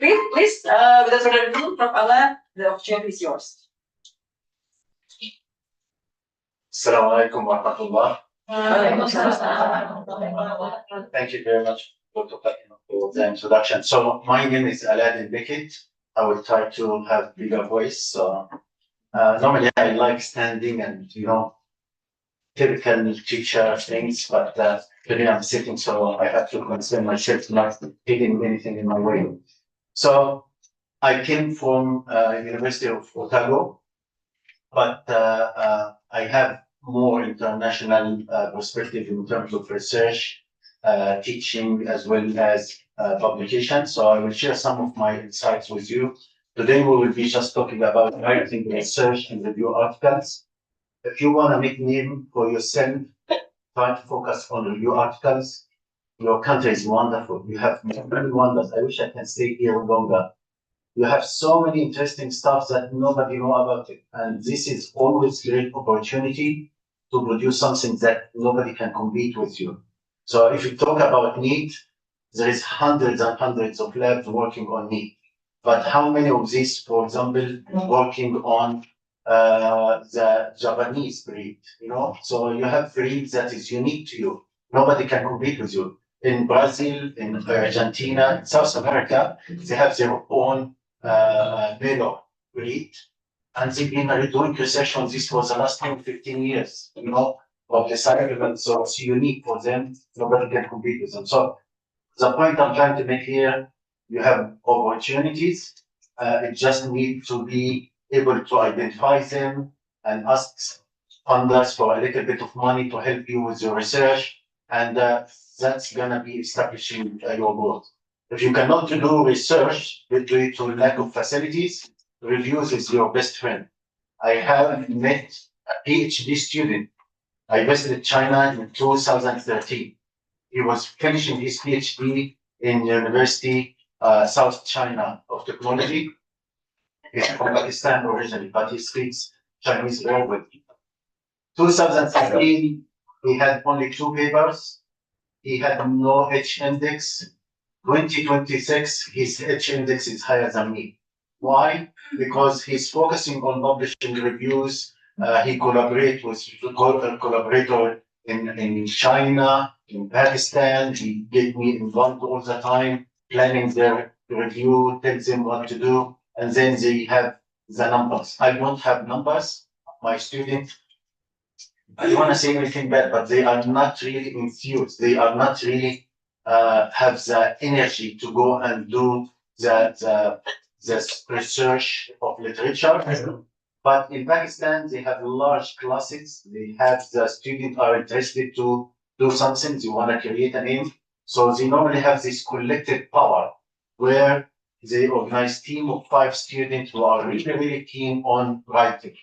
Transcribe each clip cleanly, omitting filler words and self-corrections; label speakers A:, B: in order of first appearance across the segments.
A: Please, without further ado, Prof. Alaa, the opportunity is yours.
B: Assalamu alaikum wa rahmatullah. Thank you very much, Dr. Fatima, for the introduction. So my name is Alaa Bekhit. I will try to have bigger voice. So normally I like standing and typical teacher things, but today I'm sitting, so I have to concern myself not hitting anything in my way. So I came from University of Otago, but I have more international perspective in terms of research, teaching, as well as publication. So I will share some of my insights with you. Today we will be just talking about writing research and review articles. If you want to make name for yourself, try to focus on review articles. Your country is wonderful. You have many wonders. I wish I can stay here longer. You have so many interesting stuff that nobody know about it. And this is always great opportunity to produce something that nobody can compete with you. So if you talk about NEET, there is hundreds and hundreds of labs working on NEET. But how many of these, for example, working on the Japanese breed, So you have breed that is unique to you. Nobody can compete with you. In Brazil, in Argentina, in South America, they have their own Melo breed. And they've been doing research on this for the last 10, 15 years, of the side events. So it's unique for them. Nobody can compete with them. So the point I'm trying to make here, you have opportunities. It just need to be able to identify them and ask funders for a little bit of money to help you with your research. And that's going to be establishing your goal. If you cannot do research due to lack of facilities, reviews is your best friend. I have met a PhD student. I visited China in 2013. He was finishing his PhD in University South China of Technology. He's from Pakistan originally, but he speaks Chinese very well. 2013, he had only 2 papers. He had no H index. 2026, his H index is higher than me. Why? Because he's focusing on publishing reviews. He collaborates with collaborator in China, in Pakistan. He get me involved all the time, planning their review, tells them what to do, and then they have the numbers. I don't have numbers. My students, I don't want to say anything bad, but they are not really enthused. They are not really have the energy to go and do the research of literature. But in Pakistan, they have large classes. They have the students are interested to do something. They want to create a name. So they normally have this collective power where they organize team of 5 students who are really, really keen on writing.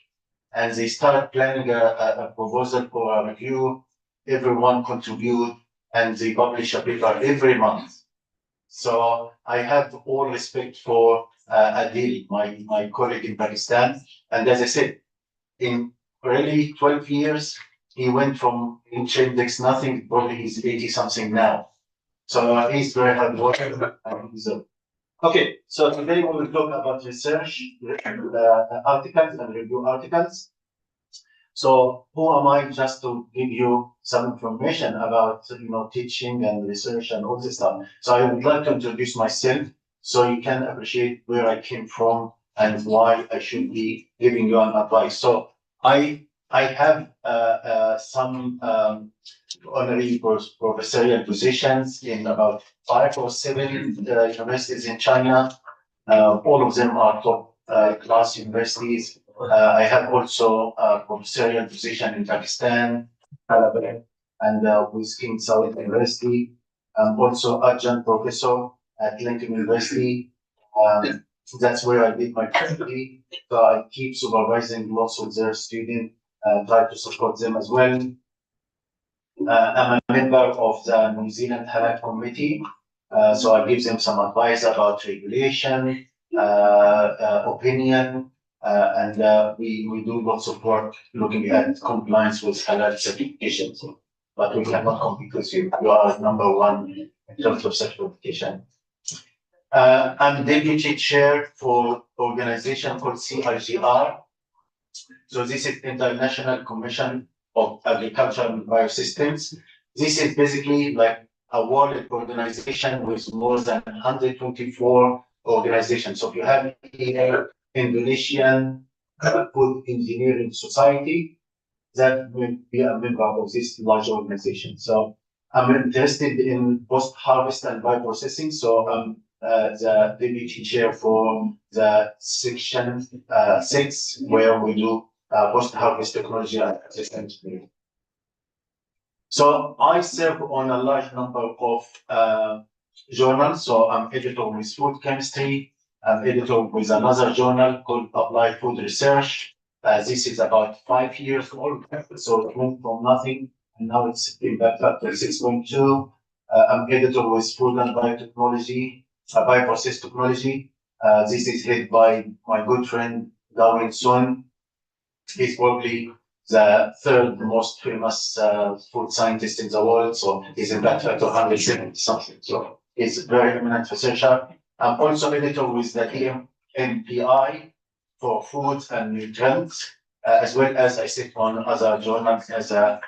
B: And they start planning a proposal for a review. Everyone contribute, and they publish a paper every month. So I have all respect for Adil, my colleague in Pakistan. And as I said, in really 12 years, he went from index nothing, probably he's 80 something now. So he's very hard worker. Okay, so today we will talk about research, articles and review articles. So who am I just to give you some information about teaching and research and all this stuff. So I would like to introduce myself so you can appreciate where I came from and why I should be giving you an advice. So I have some honorary professorial positions in about 5 or 7 universities in China. All of them are top class universities. I have also a professorial position in Pakistan, Alaa, and with King Saud University. I'm also adjunct professor at Lincoln University. That's where I did my PhD. So I keep supervising lots of their students, try to support them as well. I'm a member of the New Zealand Halal Committee, so I give them some advice about regulation, opinion, and we do lots of work looking at compliance with halal certifications. But we cannot compete with you. You are number 1 in terms of certification. I'm deputy chair for organization called CIGR. So this is International Commission of Agricultural Biosystems. This is basically like a world organization with more than 124 organizations. So you have here Indonesian Food Engineering Society that will be a member of this large organization. So I'm interested in post-harvest and bioprocessing. So I'm the deputy chair for the section 6, where we do post-harvest technology and assistant engineering. So I serve on a large number of journals. So I'm editor with food chemistry. I'm editor with another journal called Applied Food Research. This is about 5 years old, so it went from nothing, and now it's been back up to 6.2. I'm editor with Food and Biotechnology, Bioprocess Technology. This is headed by my good friend Darwin Sun. He's probably the third most famous food scientist in the world, so he's in that 270 something. So he's a very eminent researcher. I'm also editor with the DMPI for food and nutrients, as well as I sit on other journals as a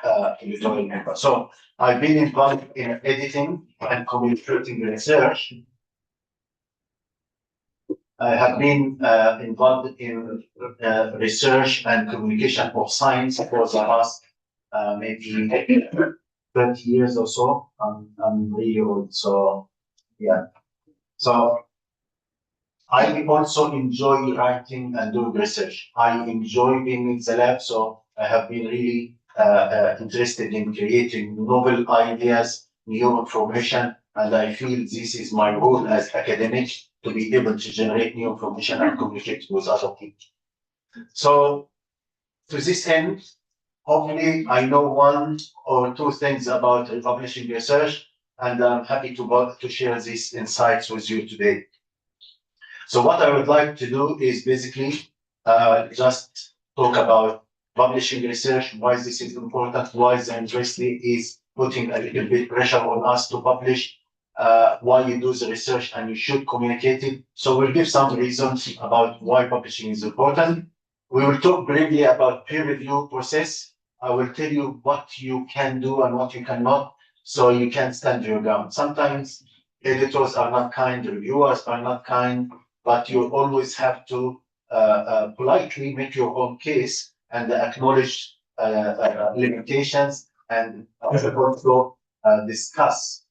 B: editorial member. So I've been involved in editing and communicating research. I have been involved in research and communication of science for the last maybe 20 years or so. I'm really old, so yeah. So I also enjoy writing and doing research. I enjoy being in the lab, so I have been really interested in creating novel ideas, new information, and I feel this is my role as academic to be able to generate new information and communicate with other people. So to this end, hopefully I know one or two things about publishing research, and I'm happy to share these insights with you today. So what I would like to do is basically just talk about publishing research, why this is important, why the industry is putting a little bit pressure on us to publish, why you do the research and you should communicate it. So we'll give some reasons about why publishing is important. We will talk briefly about peer review process. I will tell you what you can do and what you cannot, so you can stand your ground. Sometimes editors are not kind, reviewers are not kind, but you always have to politely make your own case and acknowledge limitations and also discuss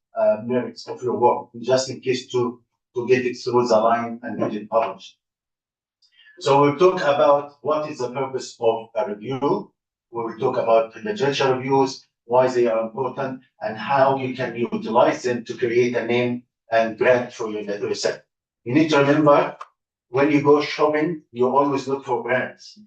B: merits of your work, just in case to get it through the line and get it published. So we'll talk about what is the purpose of a review. We will talk about literature reviews, why they are important, and how you can utilize them to create a name and brand for your research. You need to remember, when you go shopping, you always look for brands.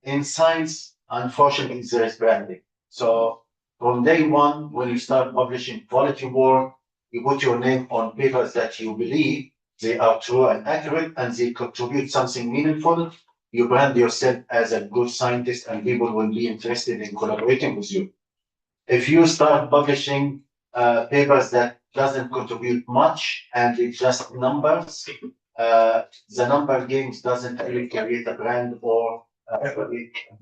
B: In science, unfortunately, there is branding. So from day one, when you start publishing quality work, you put your name on papers that you believe they are true and accurate, and they contribute something meaningful. You brand yourself as a good scientist, and people will be interested in collaborating with you. If you start publishing papers that doesn't contribute much and it's just numbers, the number games doesn't really create a brand or a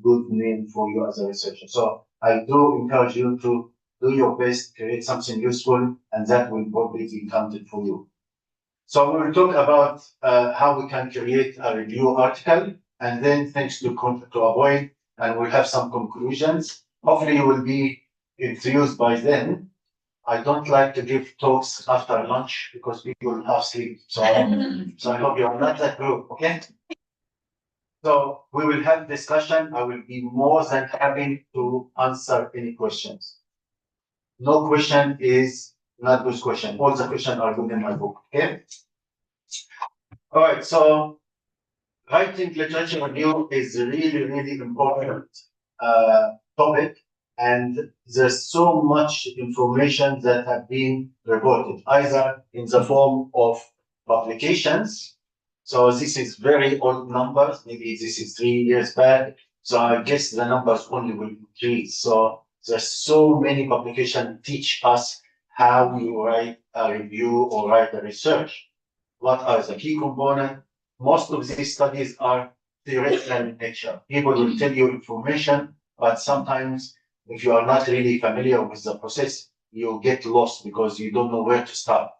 B: good name for you as a researcher. So I do encourage you to do your best, create something useful, and that will probably be counted for you. So we will talk about how we can create a review article, and then things to avoid, and we'll have some conclusions. Hopefully you will be enthused by then. I don't like to give talks after lunch because people have sleep. So I hope you're not that group, okay? So we will have discussion. I will be more than happy to answer any questions. No question is not good question. All the questions are good in my book, okay? All right, so writing literature review is a really, really important topic, and there's so much information that have been reported, either in the form of publications. So this is very old numbers, maybe this is 3 years back. So I guess the numbers only will increase. So there's so many publications teach us how you write a review or write a research. what are the key components. Most of these studies are theoretical in nature. People will tell you information, but sometimes if you are not really familiar with the process, you get lost because you don't know where to start.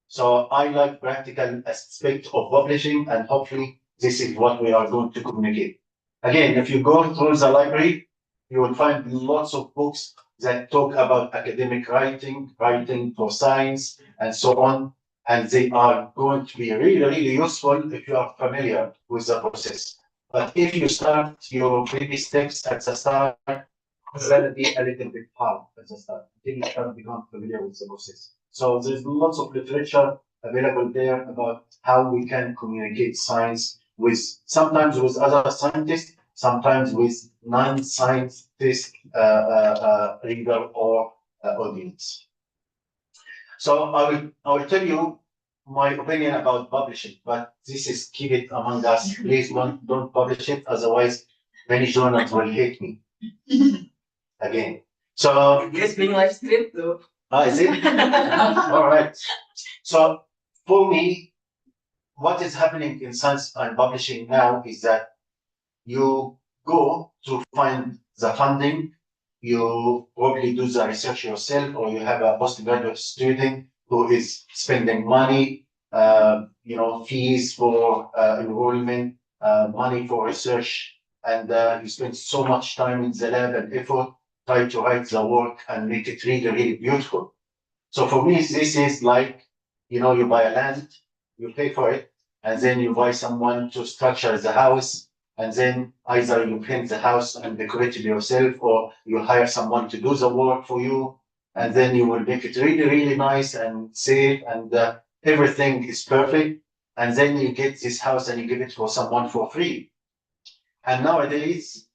B: So I like practical aspect of publishing, and hopefully this is what we are going to communicate. Again, if you go through the library, you will find lots of books that talk about academic writing, writing for science, and so on. And they are going to be really, really useful if you are familiar with the process. But if you start your baby steps at the start, it's going to be a little bit hard at the start until you start become familiar with the process. So there's lots of literature available there about how we can communicate science with sometimes with other scientists, sometimes with non-scientist reader or audience. So I will tell you my opinion about publishing, but this is keep it among us. Please don't publish it, otherwise many journals will hate me again. So
A: Yes, being live stream though.
B: is it? All right. So for me, what is happening in science and publishing now is that you go to find the funding, you probably do the research yourself, or you have a postgraduate student who is spending money, fees for enrollment, money for research, and you spend so much time in the lab and effort try to write the work and make it really, really beautiful. So for me, this is like, you buy a land, you pay for it, and then you buy someone to structure the house, and then either you paint the house and decorate it yourself, or you hire someone to do the work for you, and then you will make it really, really nice and safe, and everything is perfect. And then you get this house and you give it for someone for free. And nowadays,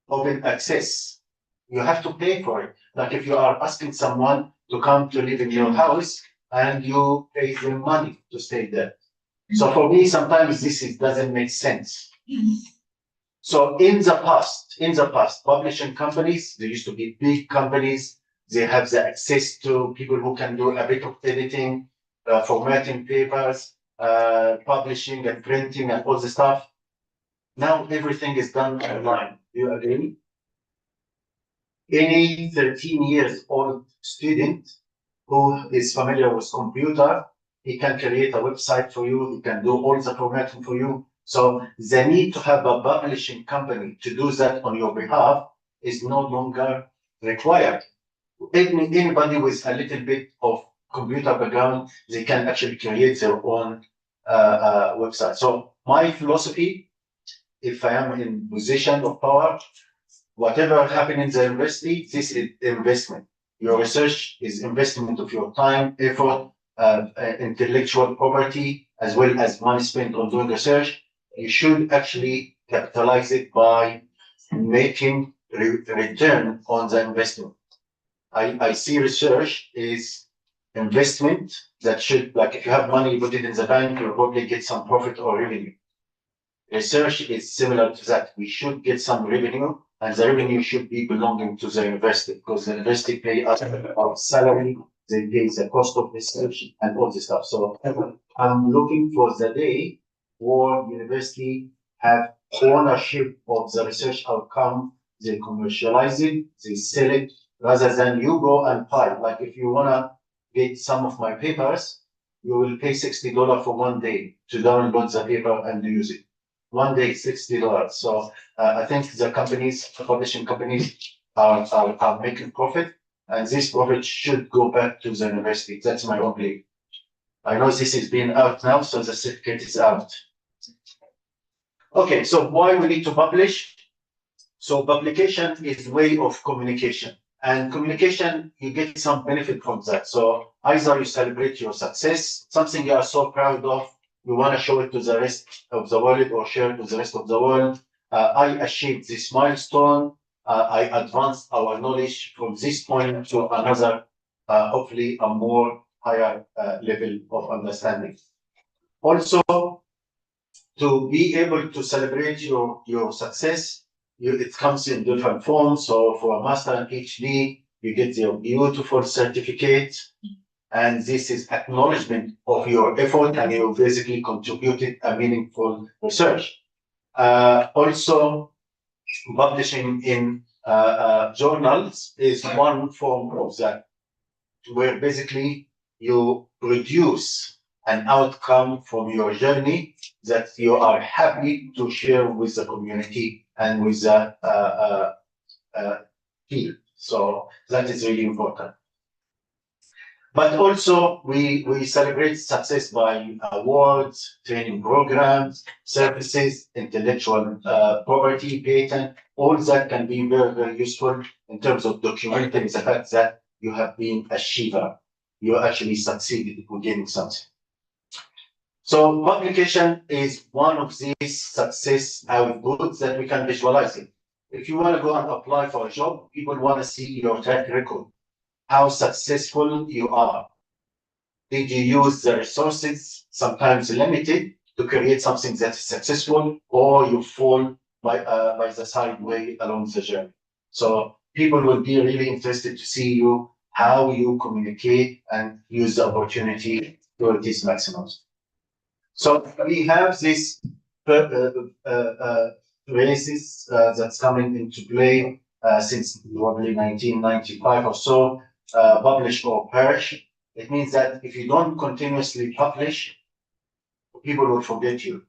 B: open access, you have to pay for it. Like if you are asking someone to come to live in your house and you pay them money to stay there. So for me, sometimes doesn't make sense. So in the past, publishing companies, they used to be big companies. They have the access to people who can do a bit of editing, formatting papers, publishing and printing and all the stuff. Now everything is done online. Do you agree? Any 13 years old student who is familiar with computer, he can create a website for you, he can do all the formatting for you. So the need to have a publishing company to do that on your behalf is no longer required. Anybody with a little bit of computer background, they can actually create their own website. So my philosophy, if I am in position of power, whatever happened in the university, this is investment. Your research is investment of your time, effort, intellectual property, as well as money spent on doing research. You should actually capitalize it by making return on the investment. I see research is investment that should, like if you have money, you put it in the bank, you'll probably get some profit or revenue. Research is similar to that. We should get some revenue, and the revenue should be belonging to the university, because the university pay us our salary, they pay the cost of research and all this stuff. So I'm looking for the day where university have ownership of the research outcome, they commercialize it, they sell it, rather than you go and buy. Like if you wanna get some of my papers, you will pay $60 for one day to download the paper and use it. One day, $60. So I think the publishing companies are making profit, and this profit should go back to the university. That's my own belief. I know this is being out now, so the certificate is out. Okay, so why we need to publish? So publication is a way of communication, and communication, you get some benefit from that. So either you celebrate your success, something you are so proud of, you want to show it to the rest of the world or share it with the rest of the world. I achieved this milestone. I advanced our knowledge from this point to another, hopefully a more higher level of understanding. Also, to be able to celebrate your success, it comes in different forms. So for a master and PhD, you get your beautiful certificate. and this is acknowledgement of your effort, and you basically contributed a meaningful research. Also, publishing in journals is one form of that, where basically you produce an outcome from your journey that you are happy to share with the community and with the field. So that is really important. But also, we celebrate success by awards, training programs, services, intellectual property, patent. All that can be very, very useful in terms of documenting the fact that you have been a achiever. You actually succeeded in getting something. So publication is one of these success outputs that we can visualize it. If you want to go and apply for a job, people want to see your track record, how successful you are. Did you use the resources, sometimes limited, to create something that is successful, or you fall by the side way along the journey? So people will be really interested to see you, how you communicate and use the opportunity to its maximum. So we have this races that's coming into play since probably 1995 or so, publish or perish. It means that if you don't continuously publish, people will forget you.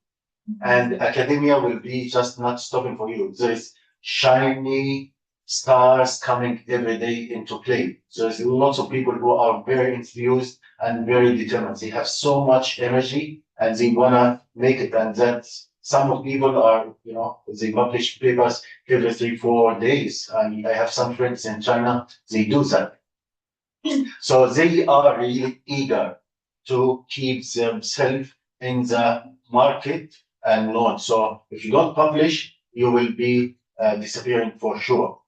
B: And academia will be just not stopping for you. There is shiny stars coming every day into play. So there's lots of people who are very enthused and very determined. They have so much energy and they wanna make it. And that some of people are, they publish papers every 3-4 days. And I have some friends in China, they do that. So they are really eager to keep themselves in the market and launch. So if you don't publish, you will be disappearing for sure.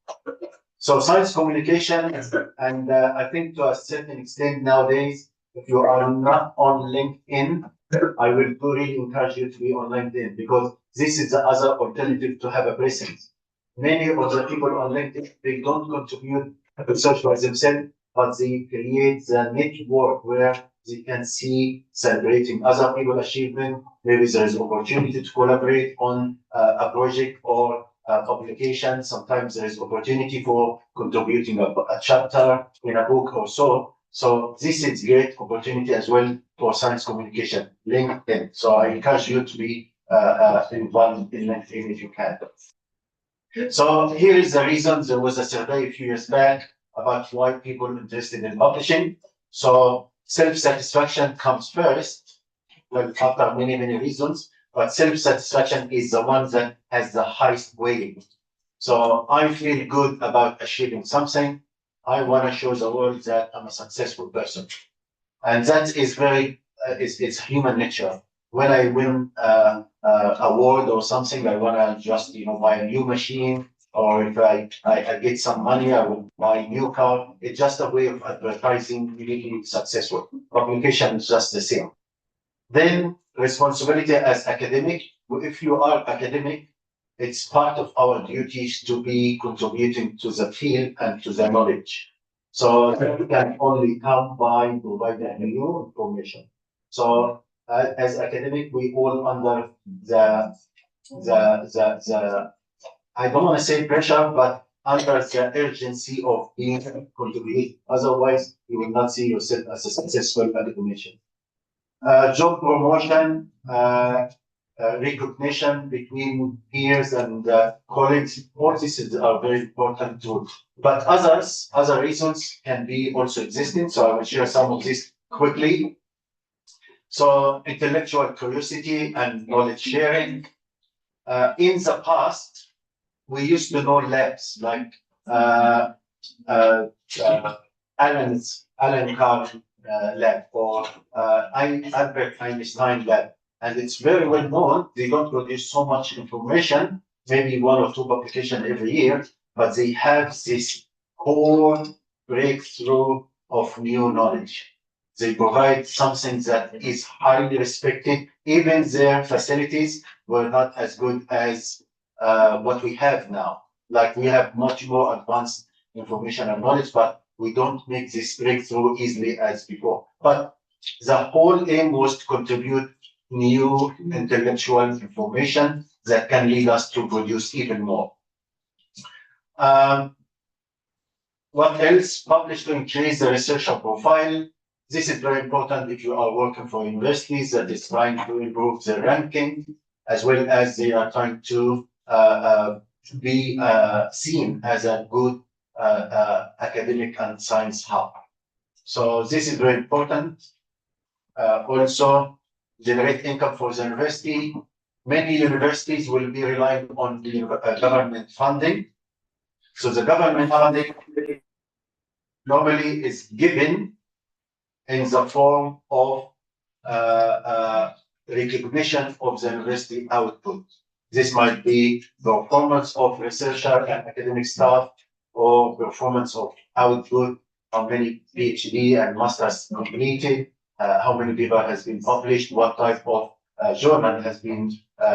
B: So science communication, and I think to a certain extent nowadays, if you are not on LinkedIn, I will really encourage you to be on LinkedIn, because this is the other alternative to have a presence. Many of the people on LinkedIn, they don't contribute research by themselves, but they create the network where they can see celebrating other people's achievement. Maybe there is opportunity to collaborate on a project or a publication. Sometimes there is opportunity for contributing a chapter in a book or so. So this is great opportunity as well for science communication, LinkedIn. So I encourage you to be involved in LinkedIn if you can. So here is the reason. There was a survey a few years back about why people are interested in publishing. So self-satisfaction comes first, well, after many, many reasons, but self-satisfaction is the one that has the highest weighting. So I feel good about achieving something. I want to show the world that I'm a successful person. And that is very, it's human nature. When I win award or something, I want to just, buy a new machine, or if I get some money, I will buy a new car. It's just a way of advertising being successful. Publication is just the same. Then responsibility as academic. If you are academic, it's part of our duties to be contributing to the field and to the knowledge. So that can only come by providing new information. So as academic, we all under the I don't want to say pressure, but under the urgency of being contributed. Otherwise, you will not see yourself as a successful academician. Job promotion, recognition between peers and colleagues, all these are very important too. But other reasons can be also existing. So I will share some of this quickly. So intellectual curiosity and knowledge sharing. In the past, we used to know labs like Alan Carr lab or Albert Einstein lab. And it's very well known. They don't produce so much information, maybe 1 or 2 publications every year, but they have this core breakthrough of new knowledge. They provide something that is highly respected. Even their facilities were not as good as what we have now. Like we have much more advanced information and knowledge, but we don't make this breakthrough easily as before. But the whole aim was to contribute new intellectual information that can lead us to produce even more. What else? Publish to increase the researcher profile. This is very important if you are working for universities that is trying to improve their ranking, as well as they are trying to be seen as a good academic and science hub. So this is very important. Also, generate income for the university. Many universities will be relying on the government funding. So the government funding normally is given in the form of recognition of the university output. This might be performance of researcher and academic staff, or performance of output, how many PhD and masters completed, how many paper has been published, what type of journal has been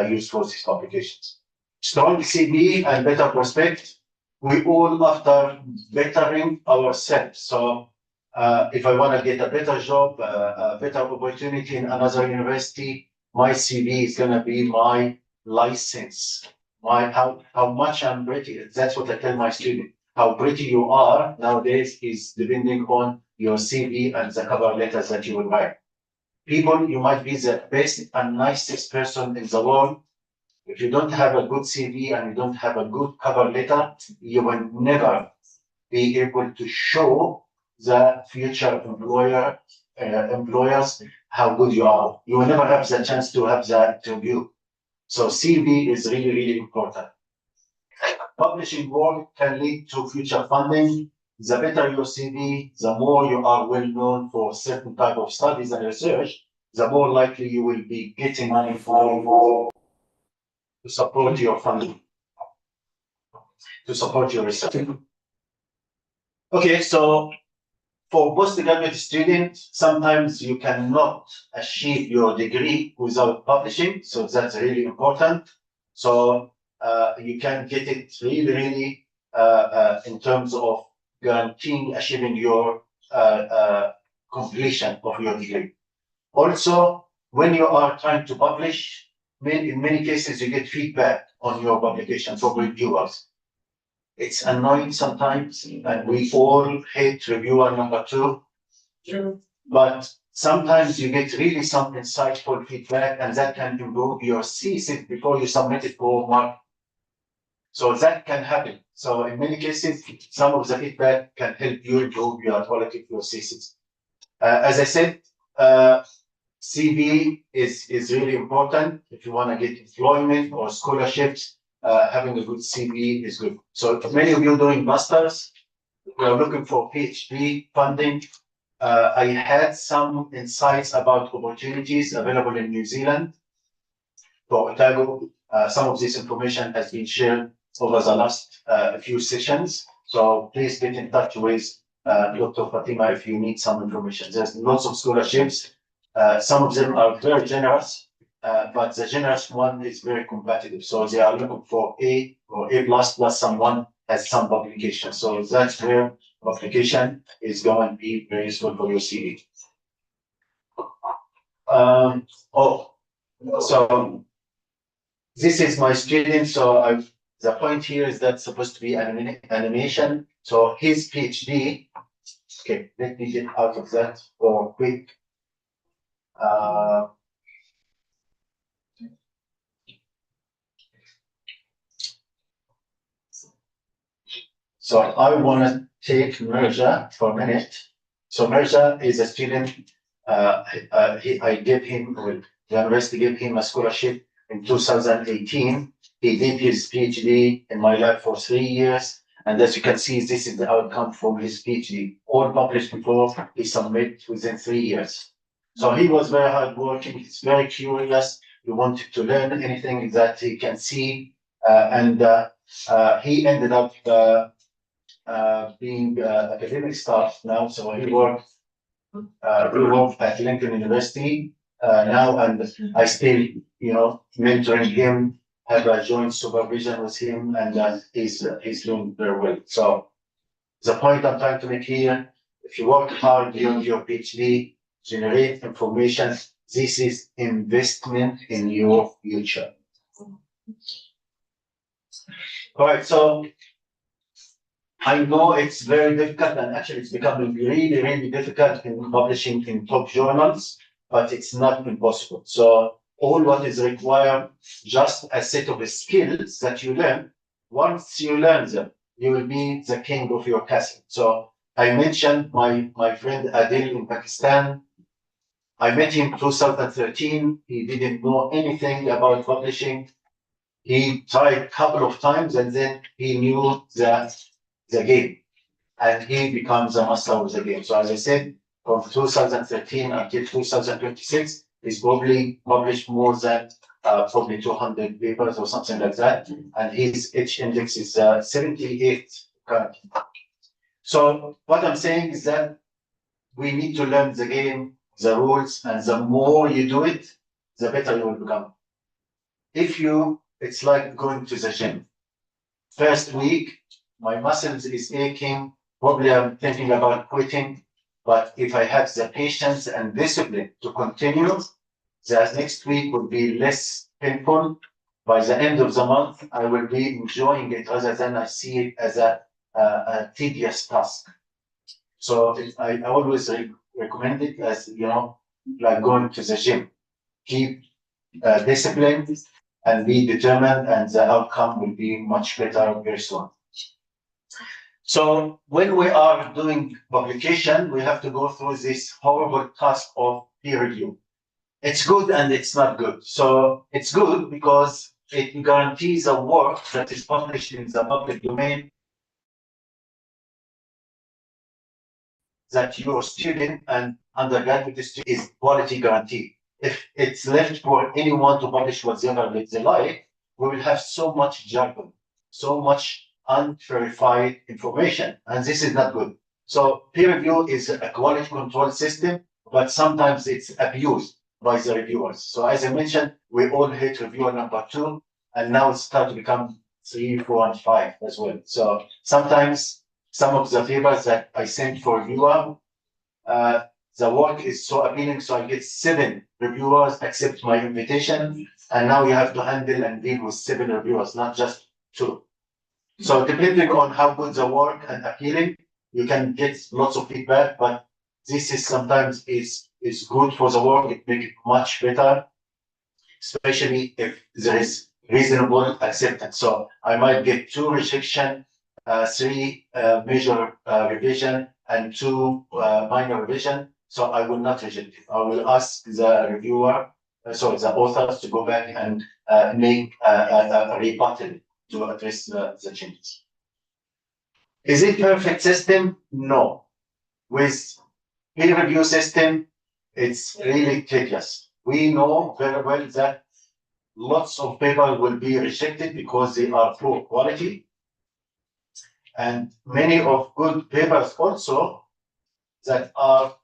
B: used for these publications. Strong CV and better prospect. We all after bettering ourselves. So if I want to get a better job, a better opportunity in another university, my CV is going to be my license, how much I'm pretty. That's what I tell my students. How pretty you are nowadays is depending on your CV and the cover letters that you will write. People, you might be the best and nicest person in the world. If you don't have a good CV and you don't have a good cover letter, you will never be able to show the future employers how good you are. You will never have the chance to have that interview. So CV is really, really important. Publishing work can lead to future funding. The better your CV, the more you are well known for certain type of studies and research, the more likely you will be getting money for to support your funding, to support your research. Okay, so for postgraduate students, sometimes you cannot achieve your degree without publishing, so that's really important. So you can get it really, really in terms of guaranteeing achieving your completion of your degree. Also, when you are trying to publish, in many cases you get feedback on your publication from reviewers. It's annoying sometimes, and we all hate reviewer number 2. Sure. But sometimes you get really some insightful feedback, and that can improve your thesis before you submit it for mark. So that can happen. So in many cases, some of the feedback can help you improve your quality of your thesis. As I said, CV is really important if you want to get employment or scholarships. Having a good CV is good. So many of you doing masters, we are looking for PhD funding. I had some insights about opportunities available in New Zealand for Otago. Some of this information has been shared over the last few sessions. So please get in touch with Dr. Fatima if you need some information. There's lots of scholarships. Some of them are very generous, but the generous one is very competitive. So they are looking for A or A plus someone has some publication. So that's where publication is going to be very useful for your CV. So this is my student. So the point here is that's supposed to be an animation. So his PhD. Okay, let me get out of that for quick. So I want to take Mirja for a minute. So Mirja is a student. I gave him, the university gave him a scholarship in 2018. He did his PhD in my lab for 3 years. And as you can see, this is the outcome from his PhD. All published before he submitted within 3 years. So he was very hardworking. He's very curious. He wanted to learn anything that he can see. And he ended up being academic staff now. So he worked at Lincoln University now, and I still, mentoring him, have a joint supervision with him, and he's doing very well. So The point I'm trying to make here, if you work hard during your PhD, generate information, this is investment in your future. All right, so I know it's very difficult, and actually it's becoming really, really difficult in publishing in top journals, but it's not impossible. So all what is required, just a set of skills that you learn. Once you learn them, you will be the king of your castle. So I mentioned my friend Adil in Pakistan. I met him in 2013. He didn't know anything about publishing. He tried a couple of times and then he knew the game and he becomes a master of the game. So as I said, from 2013 until 2026, he's probably published more than probably 200 papers or something like that. And his H index is 78 currently. So what I'm saying is that we need to learn the game, the rules, and the more you do it, the better you will become. It's like going to the gym. First week, my muscles is aching. Probably I'm thinking about quitting. But if I have the patience and discipline to continue, the next week will be less painful. By the end of the month, I will be enjoying it rather than I see it as a tedious task. So I always recommend it as, like going to the gym. Keep disciplined and be determined, and the outcome will be much better very soon. So when we are doing publication, we have to go through this horrible task of peer review. It's good and it's not good. So it's good because it guarantees a work that is published in the public domain that your student and undergraduate student is quality guaranteed. If it's left for anyone to publish whatever they like, we will have so much jargon, so much unverified information, and this is not good. So peer review is a quality control system, but sometimes it's abused by the reviewers. So as I mentioned, we all hate reviewer number 2, and now it's starting to become 3, 4, and 5 as well. So sometimes some of the papers that I sent for reviewer, the work is so appealing, so I get 7 reviewers accept my invitation, and now you have to handle and deal with 7 reviewers, not just 2. So depending on how good the work and appealing, you can get lots of feedback, but this is sometimes is good for the work. It makes it much better, especially if there is reasonable acceptance. So I might get 2 rejection, 3 major revision, and 2 minor revision. So I will not reject it. I will ask the reviewer, the authors, to go back and make a rebuttal to address the changes. Is it perfect system? No. With peer review system, it's really tedious. We know very well that lots of papers will be rejected because they are poor quality. And many of good papers also that are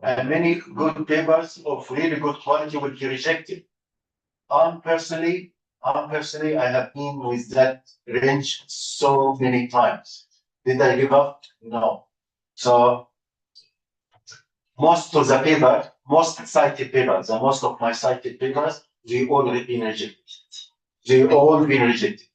B: many good papers of really good quality will be rejected. Personally, I have been with that range so many times. Did I give up? No. So most of the paper, most cited papers, and most of my cited papers, they already been rejected. They all been rejected.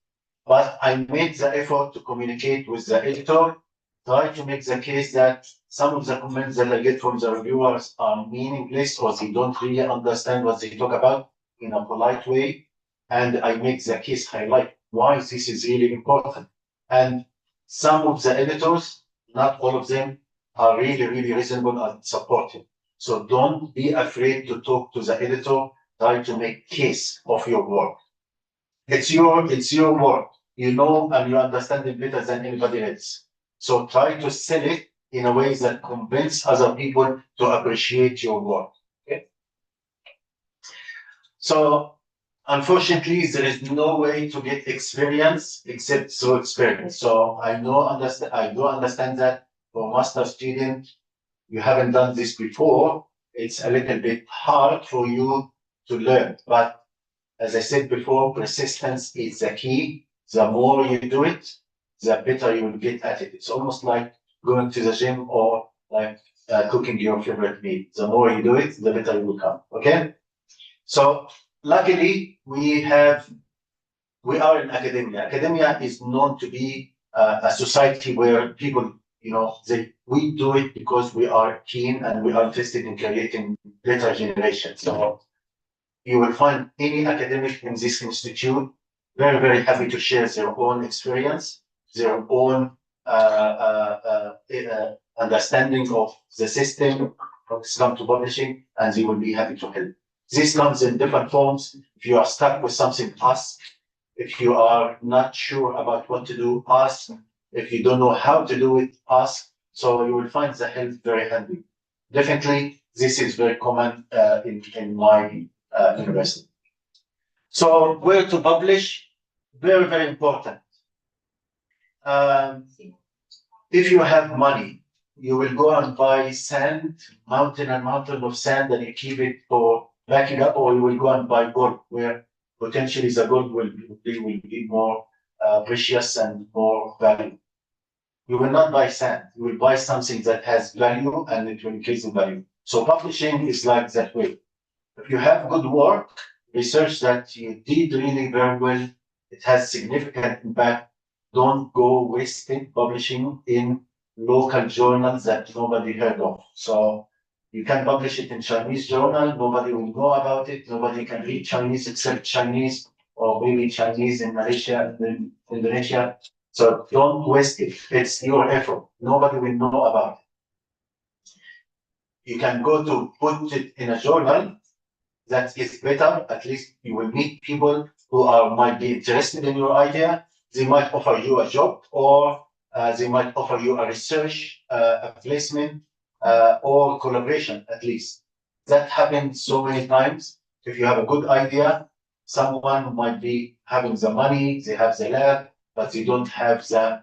B: But I made the effort to communicate with the editor, try to make the case that some of the comments that I get from the reviewers are meaningless or they don't really understand what they talk about in a polite way. And I make the case highlight why this is really important. And some of the editors, not all of them, are really, really reasonable and supportive. So don't be afraid to talk to the editor, try to make case of your work. It's your work. You know and you understand it better than anybody else. So try to sell it in a way that convince other people to appreciate your work. Okay? So unfortunately, there is no way to get experience except through experience. So I do understand that for master student, you haven't done this before. It's a little bit hard for you to learn, but As I said before, persistence is the key. The more you do it, the better you will get at it. It's almost like going to the gym or like cooking your favorite meal. The more you do it, the better you will come. Okay. So luckily, we are in academia. Academia is known to be a society where people, we do it because we are keen and we are interested in creating better generations. So you will find any academic in this institute very, very happy to share their own experience, their own understanding of the system of Islam to publishing, and they will be happy to help. This comes in different forms. If you are stuck with something, ask. If you are not sure about what to do, ask. If you don't know how to do it, ask. So you will find the help very handy. Definitely, this is very common in my university. So where to publish? Very, very important. If you have money, you will go and buy sand, mountain of sand, and you keep it for backing up, or you will go and buy gold, where potentially the gold will be more precious and more value. You will not buy sand. You will buy something that has value and it will increase in value. So publishing is like that way. If you have good work, research that you did really very well, it has significant impact. Don't go wasting publishing in local journals that nobody heard of. So you can publish it in Chinese journal, nobody will know about it, nobody can read Chinese except Chinese or maybe Chinese in Malaysia and Indonesia. So don't waste it. It's your effort. Nobody will know about it. You can go to put it in a journal that is better. At least you will meet people who might be interested in your idea. They might offer you a job, or they might offer you a research, a placement, or collaboration at least. That happens so many times. If you have a good idea, someone might be having the money, they have the lab, but they don't have the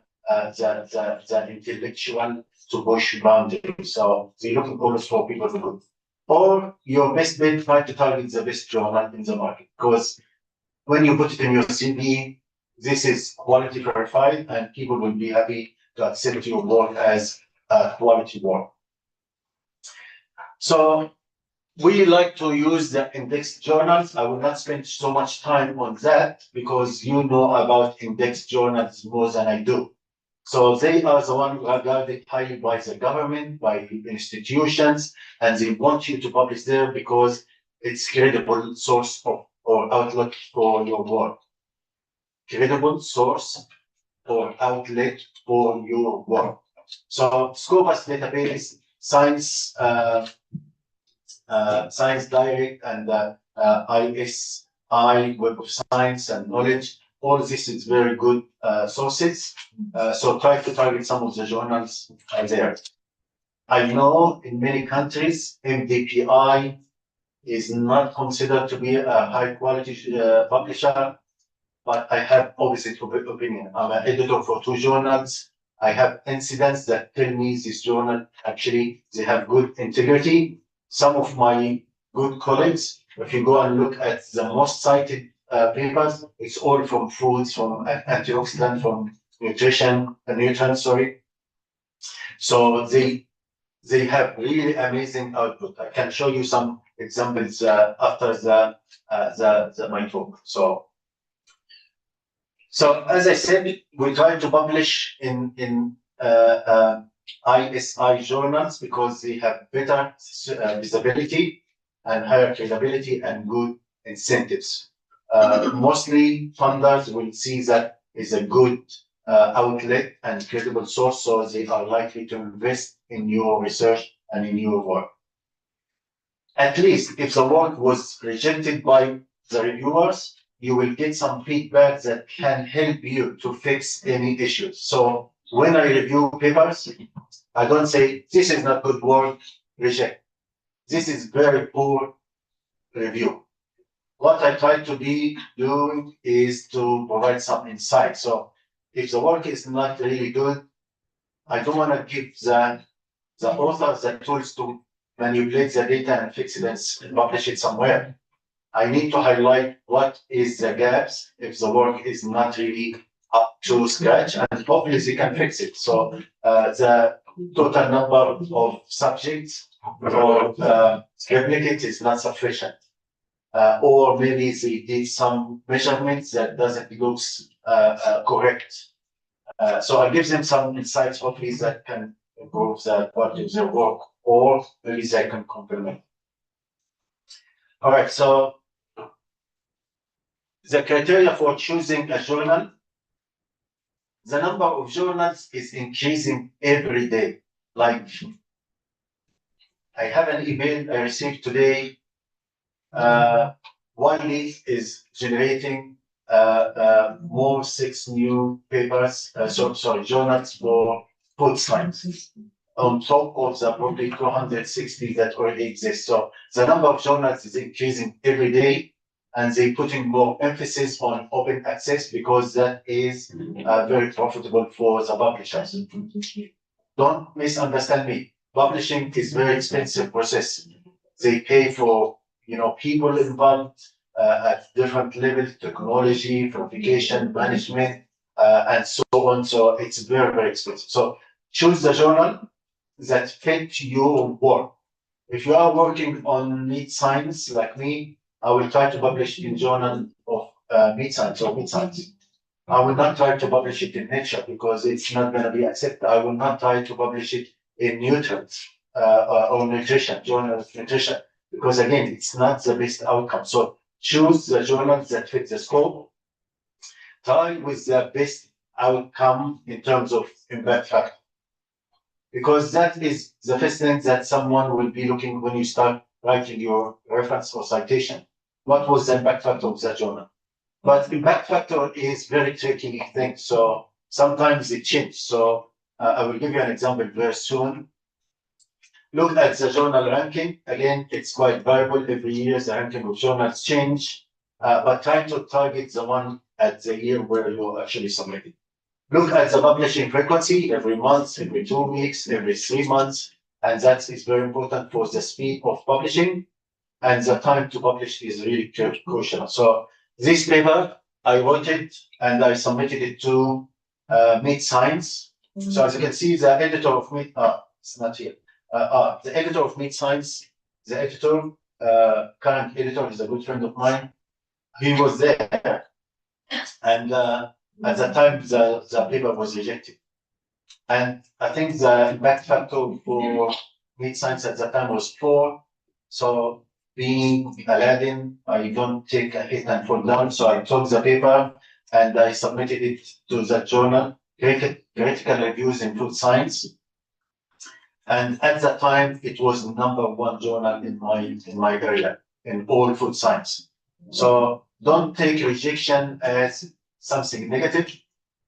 B: intellectual to push boundaries. So they're looking always for people who could. Or your best bet, try to target the best journal in the market. Because when you put it in your CV, this is quality verified, and people will be happy to accept your work as quality work. So we like to use the indexed journals. I will not spend so much time on that because you know about indexed journals more than I do. So they are the ones who are regarded highly by the government, by institutions, and they want you to publish there because it's credible source of or outlet for your work. Credible source or outlet for your work. So Scopus database, Science Direct, and ISI, Web of Science and Knowledge. All this is very good sources. So try to target some of the journals there. I know in many countries, MDPI is not considered to be a high quality publisher, but I have opposite opinion. I'm an editor for 2 journals. I have incidents that tell me this journal actually they have good integrity. Some of my good colleagues, if you go and look at the most cited papers, it's all from foods, from antioxidant, from nutrients, sorry. So they have really amazing output. I can show you some examples after my talk. So as I said, we try to publish in ISI journals because they have better visibility and higher credibility and good incentives. Mostly funders will see that is a good outlet and credible source, so they are likely to invest in your research and in your work. At least if the work was rejected by the reviewers, you will get some feedback that can help you to fix any issues. So when I review papers, I don't say, this is not good work, reject. This is very poor review. What I try to be doing is to provide some insight. So if the work is not really good, I don't want to give the authors the tools to manipulate the data and fix it and publish it somewhere. I need to highlight what is the gaps if the work is not really up to scratch, and hopefully they can fix it. So the total number of subjects or replicate is not sufficient. Or maybe they did some measurements that doesn't look correct. So I give them some insights, hopefully that can improve the quality of their work, or maybe they can complement. All right, so the criteria for choosing a journal, the number of journals is increasing every day. Like, I have an email I received today. Wiley is generating more 6 new papers, journals for food science on top of the probably 260 that already exist. So the number of journals is increasing every day, and they're putting more emphasis on open access because that is very profitable for the publishers. Don't misunderstand me. Publishing is very expensive process. They pay for people involved at different levels, technology, verification, management, and so on. So it's very, very expensive. So choose the journal that fit your work. If you are working on meat science like me, I will try to publish in journal of meat science or meat science. I will not try to publish it in Nature because it's not going to be accepted. I will not try to publish it in Nutrients or Nutrition, Journal of Nutrition, because again, it's not the best outcome. So choose the journals that fit the scope. Try with the best outcome in terms of impact factor, because that is the first thing that someone will be looking when you start writing your reference or citation. What was the impact factor of that journal? But impact factor is very tricky thing. So sometimes it changes. So I will give you an example very soon. Look at the journal ranking. Again, it's quite variable. Every year the ranking of journals change, but try to target the one at the year where you actually submitted. Look at the publishing frequency every month, every 2 weeks, every 3 months, and that is very important for the speed of publishing, and the time to publish is really crucial. So this paper, I wrote it and I submitted it to Meat Science. So as you can see, the editor of Meat, it's not here. The editor of Meat Science, the editor, current editor is a good friend of mine. He was there, and at that time the paper was rejected. And I think the impact factor for Meat Science at that time was 4. So being Aladdin, I don't take a hit and fall down. So I took the paper and I submitted it to the journal, Critical Reviews in Food Science. And at that time, it was #1 journal in my area, in all food science. So don't take rejection as something negative.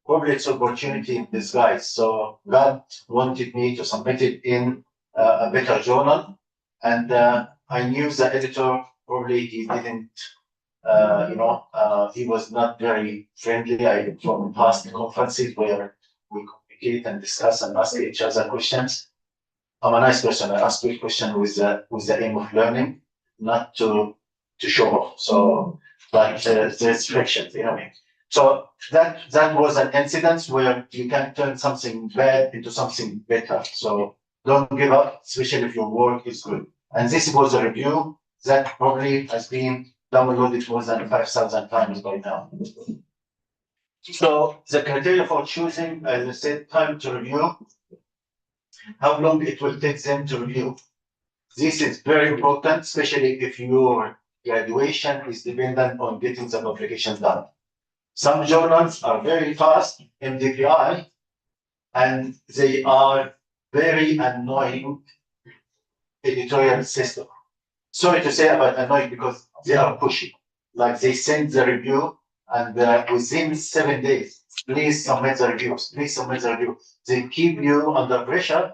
B: Probably it's opportunity in disguise. So God wanted me to submit it in a better journal. And I knew the editor, probably he didn't, he was not very friendly. From past conferences where we communicate and discuss and ask each other questions. I'm a nice person. I ask good question with the aim of learning, not to show off. So, but there's friction, So that was an incident where you can turn something bad into something better. So don't give up, especially if your work is good. And this was a review that probably has been downloaded more than 5,000 times by now. So the criteria for choosing, as I said, time to review, how long it will take them to review. This is very important, especially if your graduation is dependent on getting the publication done. Some journals are very fast, MDPI, and they are very annoying editorial system. Sorry to say about annoying because they are pushy. Like they send the review and within 7 days, please submit the reviews, please submit the review. They keep you under pressure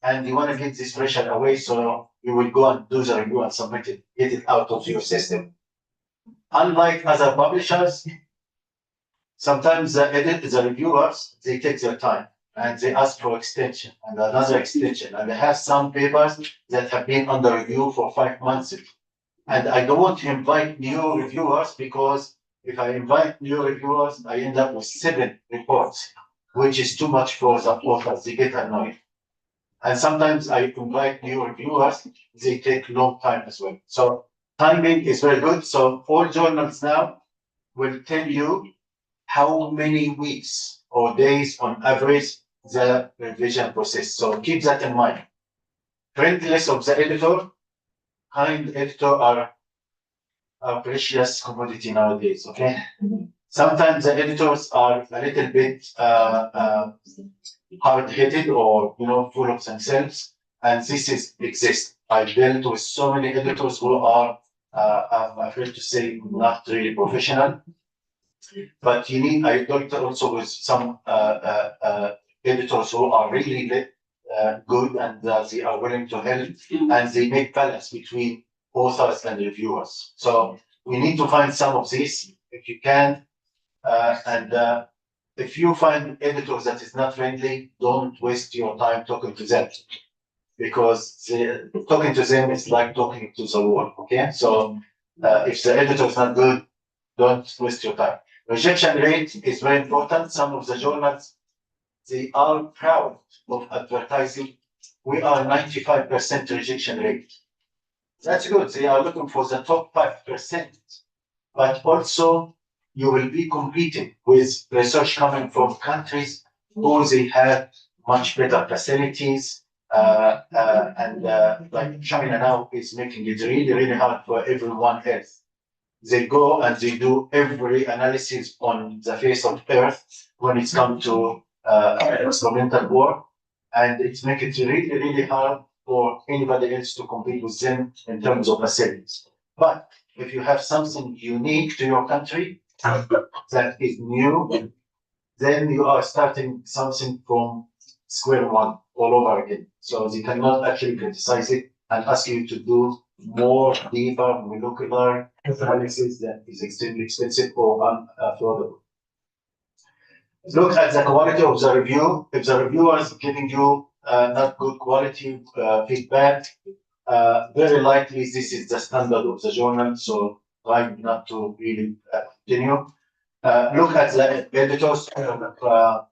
B: and you want to get this pressure away, so you will go and do the review and submit it, get it out of your system. Unlike other publishers, sometimes the reviewers, they take their time and they ask for extension and another extension. And they have some papers that have been under review for 5 months. And I don't want to invite new reviewers, because if I invite new reviewers, I end up with 7 reports, which is too much for the authors. They get annoyed. And sometimes I invite new reviewers, they take long time as well. So timing is very good. So all journals now will tell you how many weeks or days on average the revision process. So keep that in mind. Friendliness of the editor, kind editor are a precious commodity nowadays, okay? Sometimes the editors are a little bit hard-headed, or full of themselves, and this is exist. I've dealt with so many editors who are, I'm afraid to say, not really professional. But I worked also with some editors who are really good, and they are willing to help, and they make balance between authors and reviewers. So we need to find some of these if you can, and if you find editors that is not friendly, don't waste your time talking to them, because talking to them is like talking to the wall. Okay, so if the editor is not good, don't waste your time. Rejection rate is very important. Some of the journals, they are proud of advertising. We are 95% rejection rate. That's good. They are looking for the top 5%. But also, you will be competing with research coming from countries who they have much better facilities. And like China now is making it really, really hard for everyone else. They go and they do every analysis on the face of Earth when it's come to experimental work, and it's making it really, really hard for anybody else to compete with them in terms of facilities. But if you have something unique to your country that is new, then you are starting something from square one all over again. So they cannot actually criticize it and ask you to do more deeper molecular analysis that is extremely expensive or unaffordable. Look at the quality of the review. If the reviewer is giving you not good quality feedback, very likely this is the standard of the journal, so try not to really continue. Look at the editors or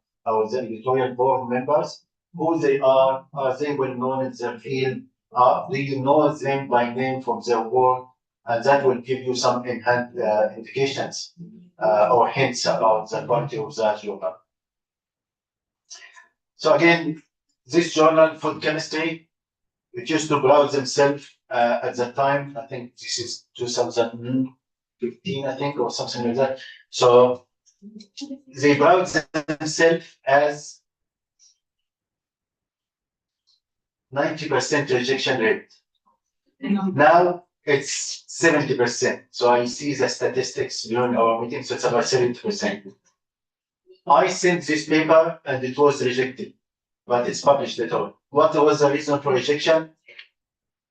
B: the editorial board members, who they are they well known in their field, do you know them by name from their work, and that will give you some indications or hints about the quality of that journal. So again, this journal, Food Chemistry, it used to browse themselves at the time. I think this is 2015, I think, or something like that. So they browse themselves as 90% rejection rate. Now it's 70%. So I see the statistics during our meeting, so it's about 70%. I sent this paper and it was rejected, but it's published at all. What was the reason for rejection?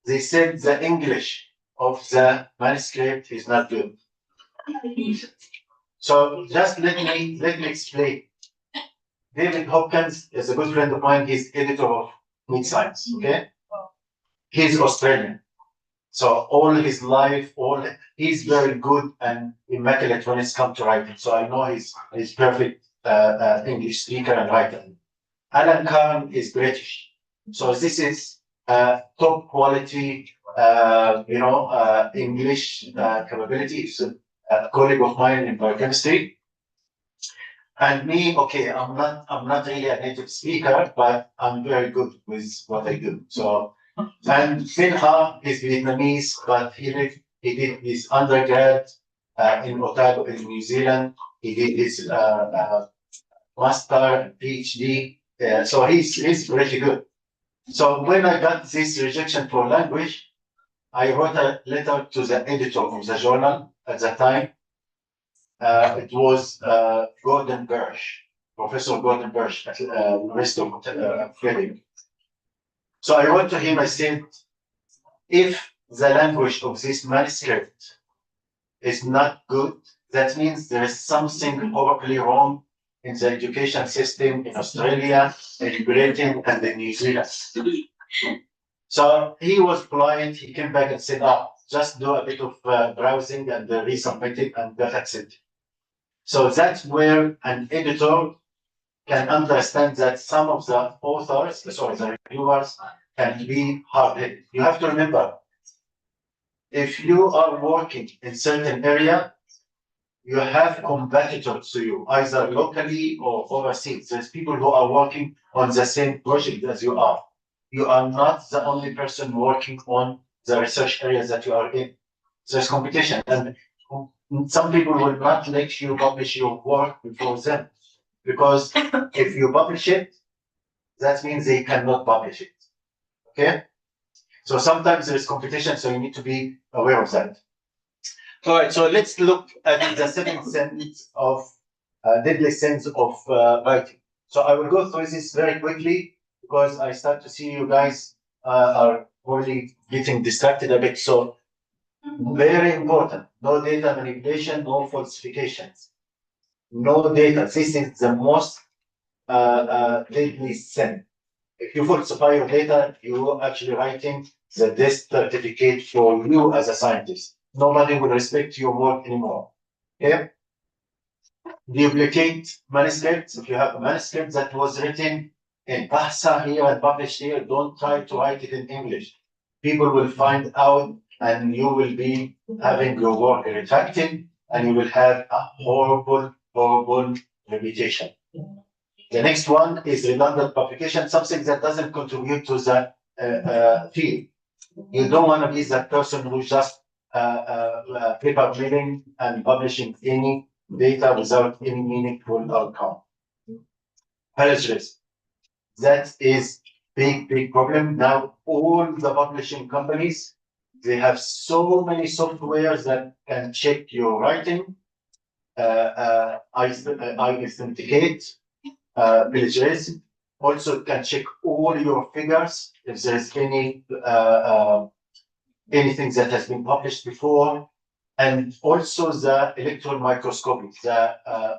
B: They said the English of the manuscript is not good. So just let me explain. David Hopkins is a good friend of mine. He's editor of Meat Science. Okay, he's Australian. So all his life, he's very good and immaculate when it's come to writing. So I know he's perfect English speaker and writer. Alan Carn is British. So this is top quality, English capability. He's a colleague of mine in biochemistry. And me, okay, I'm not really a native speaker, but I'm very good with what I do. So, and Finha is Vietnamese, but he did his undergrad in Otago in New Zealand. He did his master, PhD. So he's pretty good. So when I got this rejection for language, I wrote a letter to the editor of the journal at that time. It was Gordon Birch, Professor Gordon Birch at University of Reading. So I wrote to him, I said, if the language of this manuscript is not good, that means there is something horribly wrong in the education system in Australia, in Britain, and in New Zealand. So he was polite. He came back and said, just do a bit of browsing and resubmit it, and that's it. So that's where an editor can understand that some of the authors, the reviewers, can be hard-headed. You have to remember, if you are working in certain area, you have competitors to you, either locally or overseas. There's people who are working on the same project as you are. You are not the only person working on the research areas that you are in. There's competition, and some people will not let you publish your work before them, because if you publish it, that means they cannot publish it. Okay? So sometimes there is competition, so you need to be aware of that. All right, so let's look at the 7 sins of deadly sins of writing. So I will go through this very quickly because I start to see you guys are already getting distracted a bit. So very important: no data manipulation, no falsifications, no data. This is the most deadly sin. If you falsify your data, you're actually writing the death certificate for you as a scientist. Nobody will respect your work anymore. Okay? Duplicate manuscripts. If you have a manuscript that was written in Bahasa here and published here, don't try to write it in English. People will find out, and you will be having your work retracted, and you will have a horrible, horrible reputation. The next one is redundant publication, something that doesn't contribute to the field. You don't want to be that person who just paper milling and publishing any data without any meaningful outcome. Plagiarism. That is big problem. Now all the publishing companies, they have so many softwares that can check your writing, I authenticate, plagiarism. Also can check all your figures if there's any anything that has been published before, and also the electron microscopy, the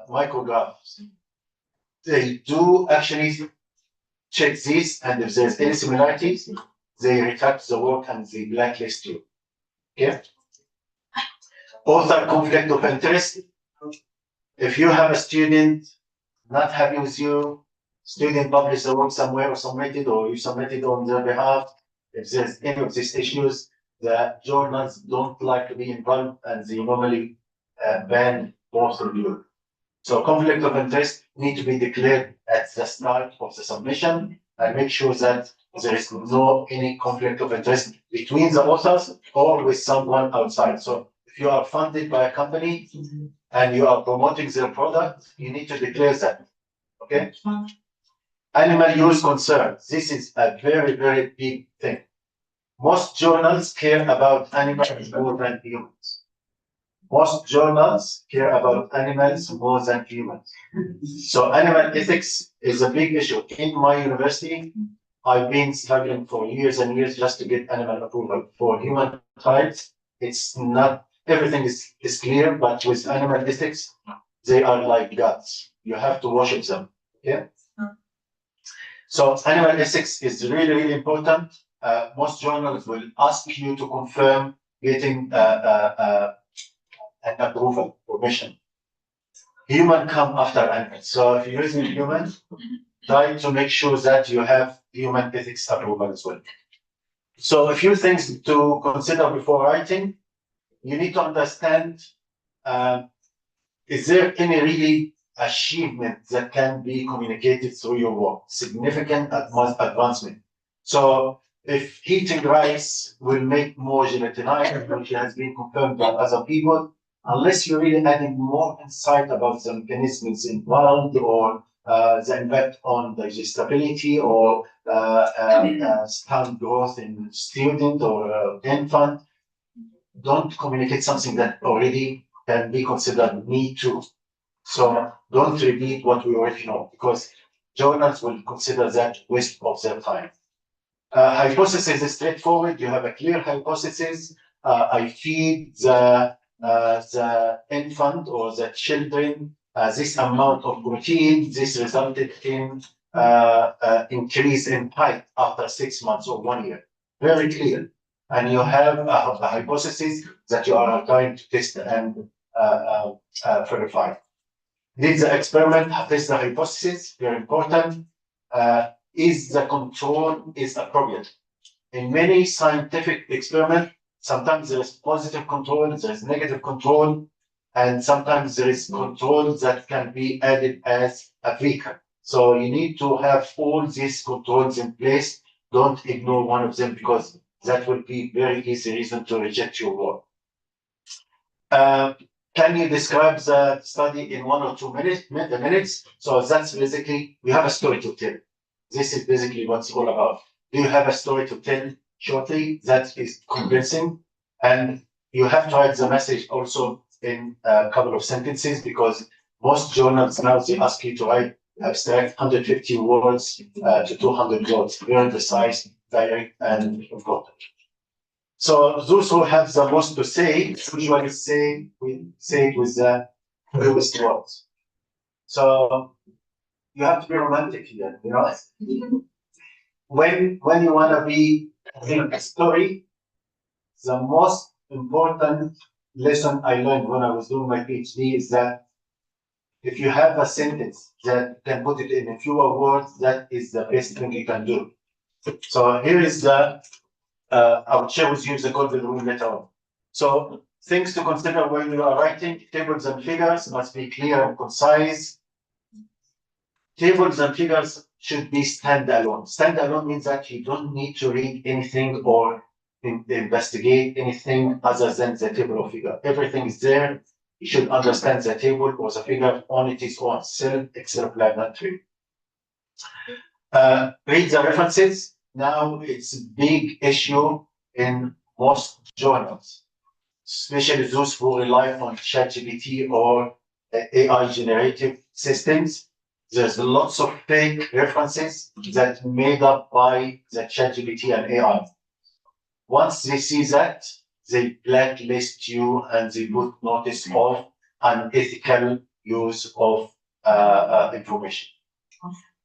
B: micrographs. They do actually check this, and if there's any similarities, they retract the work and they blacklist you. Okay? Author conflict of interest. If you have a student not happy with you, student published the work somewhere or submitted, or you submitted on their behalf, if there's any of these issues, the journals don't like to be involved, and they normally ban both of you. So conflict of interest need to be declared at the start of the submission, and make sure that there is no any conflict of interest between the authors or with someone outside. So if you are funded by a company and you are promoting their product, you need to declare that. Okay? Animal use concern. This is a very, very big thing. Most journals care about animals more than humans. Most journals care about animals more than humans. So animal ethics is a big issue. In my university, I've been struggling for years and years just to get animal approval. For human rights, it's not, everything is clear, but with animal ethics, they are like gods. You have to worship them. Okay? So animal ethics is really, really important. Most journals will ask you to confirm getting an approval, permission. Human come after animals. So if you're using human, try to make sure that you have human ethics approval as well. So a few things to consider before writing. You need to understand, is there any really achievement that can be communicated through your work, significant advancement. So if heating rice will make more gelatinized, which has been confirmed by other people, unless you're really adding more insight about the mechanisms involved, or the impact on digestibility, or stem growth in student or infant, don't communicate something that already can be considered me too. So don't repeat what we already know, because journals will consider that waste of their time. Hypothesis is straightforward. You have a clear hypothesis. I feed the infant or the children this amount of protein. This resulted in increase in height after 6 months or 1 year. Very clear. and you have a hypothesis that you are trying to test and verify. Did the experiment test the hypothesis? Very important. Is the control is appropriate? In many scientific experiments, sometimes there is positive control, there is negative control, and sometimes there is control that can be added as a vehicle. So you need to have all these controls in place. Don't ignore one of them because that will be very easy reason to reject your work. Can you describe the study in 1 or 2 minutes? So that's basically, we have a story to tell. This is basically what it's all about. Do you have a story to tell shortly that is convincing? And you have to write the message also in a couple of sentences because most journals now, they ask you to write abstract 150 words to 200 words, very precise, direct, and important. So those who have the most to say usually say it with the fewest words. So you have to be romantic here, you know. When you want to be in a story, the most important lesson I learned when I was doing my PhD is that if you have a sentence that can put it in fewer words, that is the best thing you can do. So here is the I will share with you the golden rule later on. So things to consider when you are writing tables and figures must be clear and concise. Tables and figures should be standalone. Standalone means that you don't need to read anything or investigate anything other than the table or figure. Everything is there. You should understand the table or the figure on its own, self-explanatory. Read the references. Now it's a big issue in most journals, especially those who rely on ChatGPT or AI generative systems. There's lots of fake references that made up by the ChatGPT and AI. Once they see that, they blacklist you and they put notice of unethical use of information.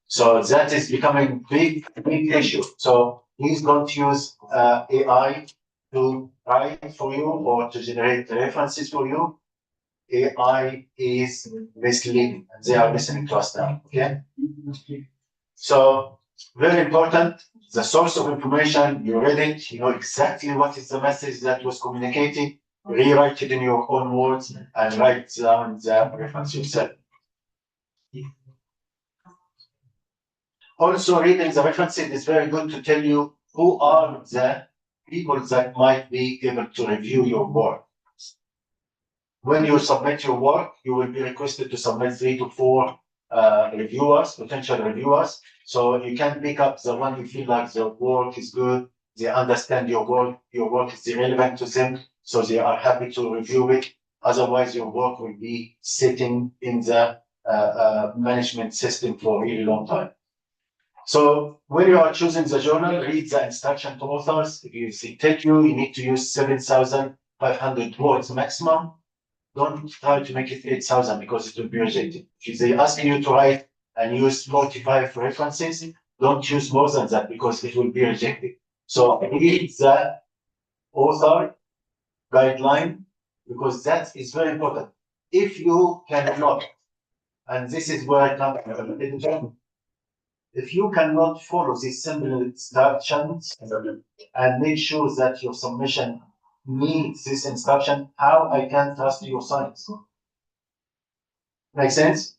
B: So that is becoming big issue. So please don't use AI to write for you or to generate references for you. AI is misleading. They are listening to us now. Okay. So very important. The source of information, you read it, you know exactly what is the message that was communicated. Rewrite it in your own words and write down the reference yourself. Also, reading the references is very good to tell you who are the people that might be able to review your work. When you submit your work, you will be requested to submit 3 to 4 potential reviewers. So you can pick up the one you feel like the work is good, they understand your work is relevant to them, so they are happy to review it. Otherwise, your work will be sitting in the management system for a really long time. So when you are choosing the journal, read the instruction to authors. If you take you need to use 7,500 words maximum. Don't try to make it 8,000 because it will be rejected. If they ask you to write and use 45 references, don't use more than that because it will be rejected. So read the author guideline because that is very important. If you cannot, and this is where I come from, if you cannot follow these simple instructions and make sure that your submission meets this instruction, how I can trust your science? Make sense?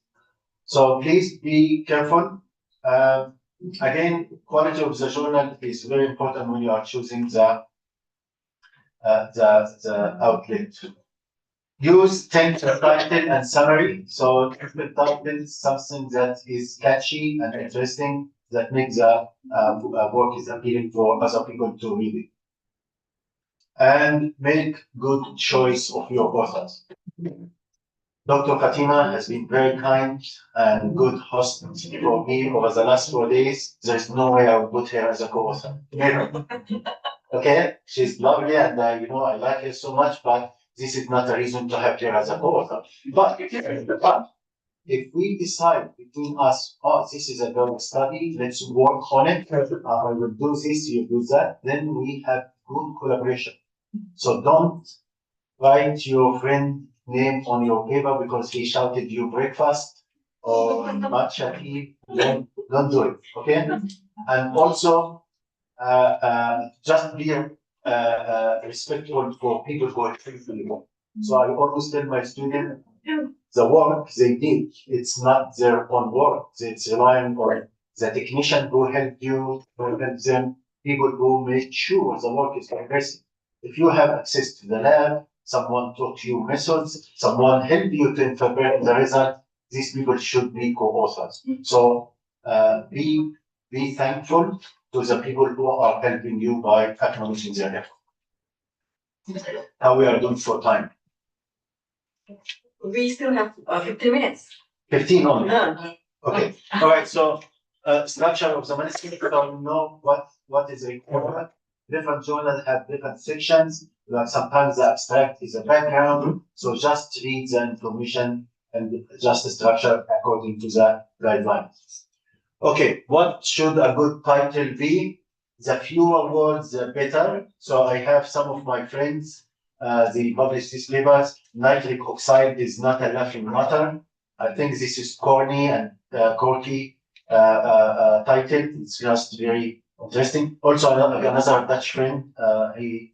B: So please be careful. Again, quality of the journal is very important when you are choosing the outlet. Use template title and summary. So template title is something that is catchy and interesting that makes the work is appealing for other people to read it. And make good choice of your authors. Dr. Fatima has been very kind and good host for me over the last 4 days. There's no way I would put her as a co-author. Okay, she's lovely and I like her so much, but this is not a reason to have her as a co-author. But if we decide between us, oh, this is a good study, let's work on it. I will do this, you do that, then we have good collaboration. So don't write your friend name on your paper because he shouted you breakfast or matcha tea. Don't do it, okay? And also, just be respectful for people who are people. So I always tell my students, the work they did, it's not their own work. It's relying on the technician who helped you, who helped them, people who made sure the work is progressing. If you have access to the lab, someone taught you methods, someone helped you to interpret the result, these people should be co-authors. So be thankful to the people who are helping you by acknowledging their effort. How we are doing for time?
A: We still have 15 minutes.
B: 15 only.
A: Yeah.
B: Okay. All right. So structure of the manuscript. So you know what is required. Different journals have different sections. Like sometimes the abstract is a background. So just read the information and just structure according to the guidelines. Okay, what should a good title be? The fewer words, the better. So I have some of my friends, they publish these papers. Nitric oxide is not a laughing matter. I think this is corny and corky title. It's just very interesting. Also, another Dutch friend, we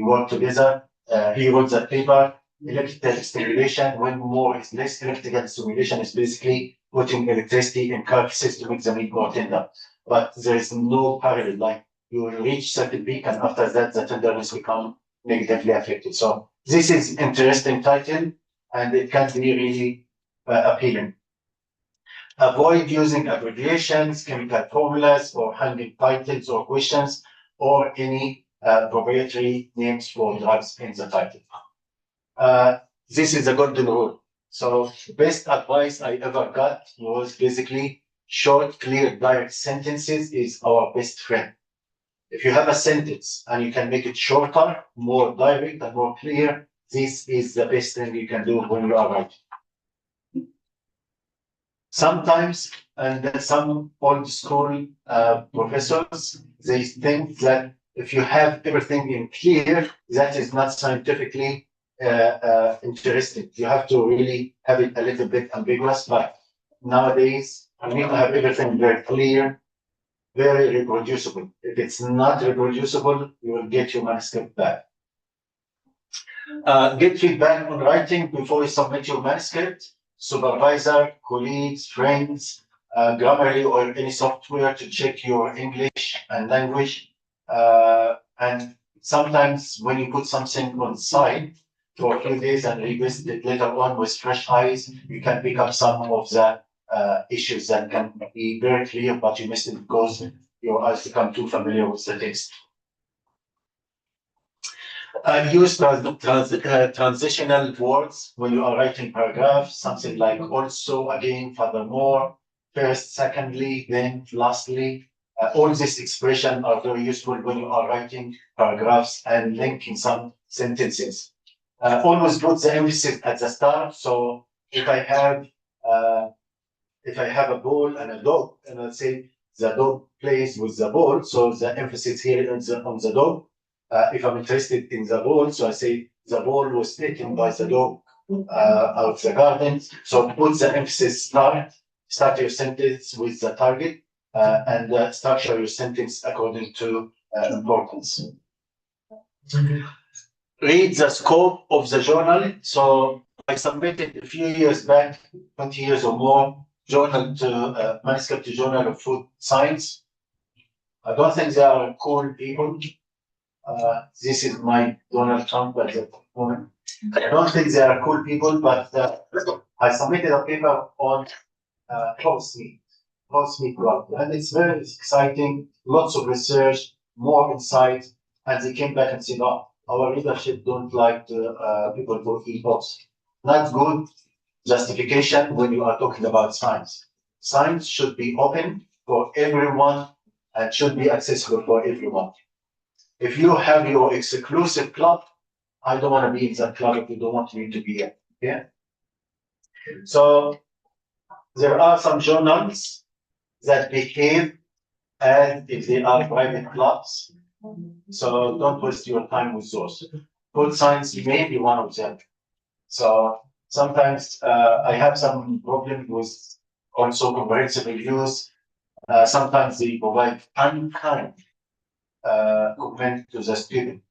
B: work together. He wrote that paper, electrical stimulation. When more is less, electrical stimulation is basically putting electricity in carcasses to make them eat more tender. But there is no parallel line. You will reach certain peak, and after that, the tenderness become negatively affected. So this is interesting title, and it can be really appealing. Avoid using abbreviations, chemical formulas, or hanging titles or questions, or any proprietary names for drugs in the title. This is a golden rule. So best advice I ever got was basically short, clear, direct sentences is our best friend. If you have a sentence and you can make it shorter, more direct and more clear, this is the best thing you can do when you are writing. Sometimes, and some old school professors, they think that if you have everything in clear, that is not scientifically interesting. You have to really have it a little bit ambiguous, but nowadays you need to have everything very clear, very reproducible. If it's not reproducible, you will get your manuscript back. Get feedback on writing before you submit your manuscript. Supervisor, colleagues, friends, Grammarly or any software to check your English and language. And sometimes when you put something on site for a few days and revisit it later on with fresh eyes, you can pick up some of the issues that can be very clear, but you missed it because your eyes become too familiar with the text. Use transitional words when you are writing paragraphs, something like also, again, furthermore, first, secondly, then, lastly. All these expressions are very useful when you are writing paragraphs and linking some sentences. Always put the emphasis at the start. So if I have a ball and a dog, and I say the dog plays with the ball, so the emphasis here is on the dog. If I'm interested in the ball, so I say the ball was taken by the dog out of the garden. So put the emphasis start your sentence with the target and structure your sentence according to importance. Read the scope of the journal. So I submitted a few years back, 20 years or more, manuscript to Journal of Food Science. I don't think they are cool people. This is my Donald Trump at the moment. I don't think they are cool people, but I submitted a paper on horse meat growth, and it's very exciting. Lots of research, more insight, and they came back and said, "Oh, our leadership don't like people who eat horse." Not good justification when you are talking about science. Science should be open for everyone and should be accessible for everyone. If you have your exclusive club, I don't want to be in that club if you don't want me to be in. Yeah. So there are some journals that behave as if they are private clubs. So don't waste your time with those. Code science may be one of them. So sometimes I have some problem with also comprehensive reviews. Sometimes they provide unkind comment to the student,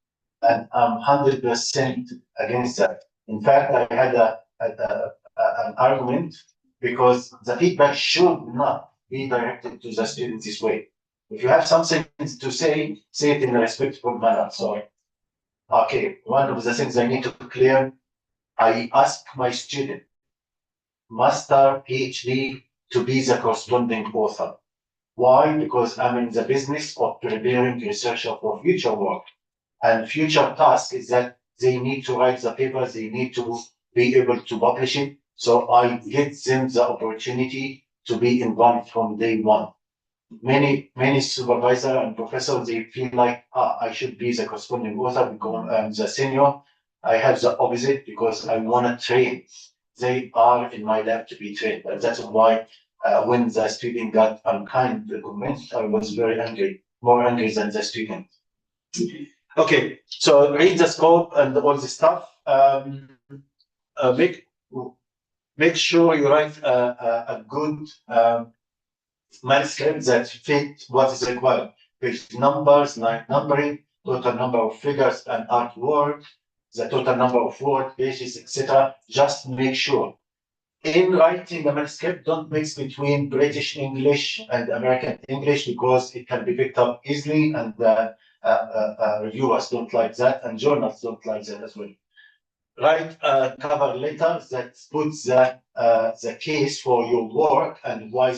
B: and I'm 100% against that. In fact, I had an argument because the feedback should not be directed to the student this way. If you have something to say it in a respectful manner. So, okay, one of the things I need to clear, I ask my student, master, PhD, to be the corresponding author. Why? Because I'm in the business of preparing researcher for future work. And future task is that they need to write the papers, they need to be able to publish it. So I get them the opportunity to be involved from day one. Many supervisor and professors, they feel like, I should be the corresponding author because I'm the senior. I have the opposite because I want to train. They are in my lab to be trained. And that's why when the student got unkind comments, I was very angry, more angry than the student. Okay, so read the scope and all this stuff. Make sure you write a good manuscript that fit what is required. Page numbers, line numbering, total number of figures and artwork, the total number of word pages, etc. Just make sure. In writing a manuscript, don't mix between British English and American English because it can be picked up easily, and reviewers don't like that, and journals don't like that as well. Write a cover letter that puts the case for your work and why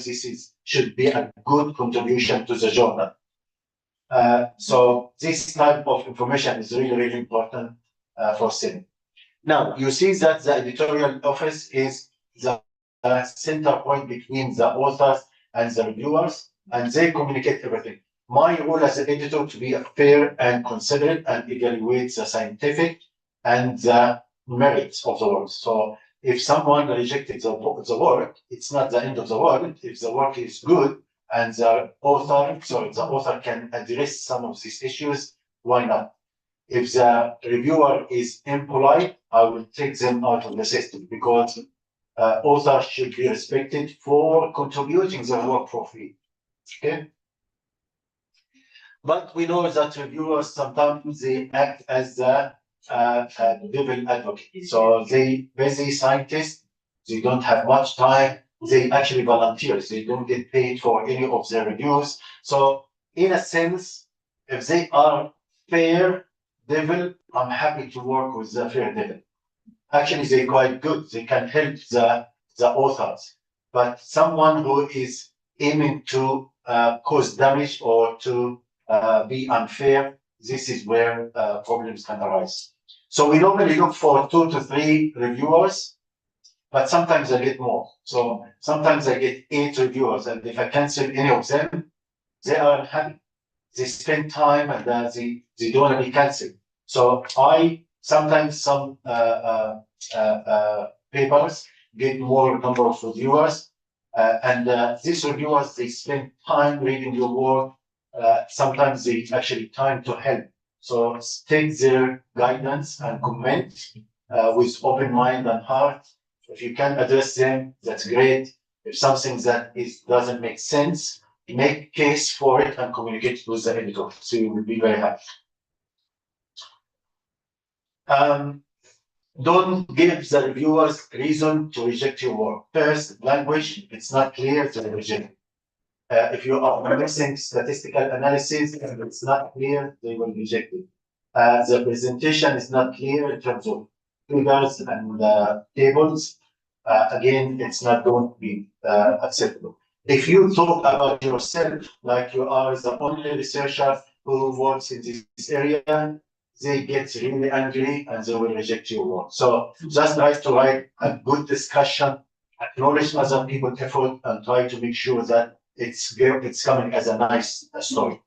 B: should be a good contribution to the journal. So this type of information is really important for SIM. Now you see that the editorial office is the center point between the authors and the reviewers, and they communicate everything. My role as an editor to be fair and considerate and evaluate the scientific and the merits of the work. So if someone rejected the work, it's not the end of the world. If the work is good and the author can address some of these issues, why not? If the reviewer is impolite, I will take them out of the system because authors should be respected for contributing their work for free. Okay? But we know that reviewers sometimes they act as the devil advocate. So they busy scientists, they don't have much time. They actually volunteers. They don't get paid for any of their reviews. So in a sense, if they are fair devil, I'm happy to work with the fair devil. Actually, they're quite good. They can help the authors. But someone who is aiming to cause damage or to be unfair, this is where problems can arise. So we normally look for 2 to 3 reviewers, but sometimes I get more. So sometimes I get 8 reviewers, and if I cancel any of them, they are happy. They spend time and they don't want to be cancelled. So I sometimes some papers get more number of reviewers, and these reviewers they spend time reading your work. Sometimes they actually time to help. So take their guidance and comment with open mind and heart. If you can address them, that's great. If something that doesn't make sense, make case for it and communicate with the editor. So you will be very happy. Don't give the reviewers reason to reject your work. First, language, it's not clear to reject. If you are missing statistical analysis and it's not clear, they will reject it. The presentation is not clear in terms of figures and tables. Again, it's not going to be acceptable. If you talk about yourself like you are the only researcher who works in this area, they get really angry and they will reject your work. So just try to write a good discussion, acknowledge other people's effort, and try to make sure that it's coming as a nice story.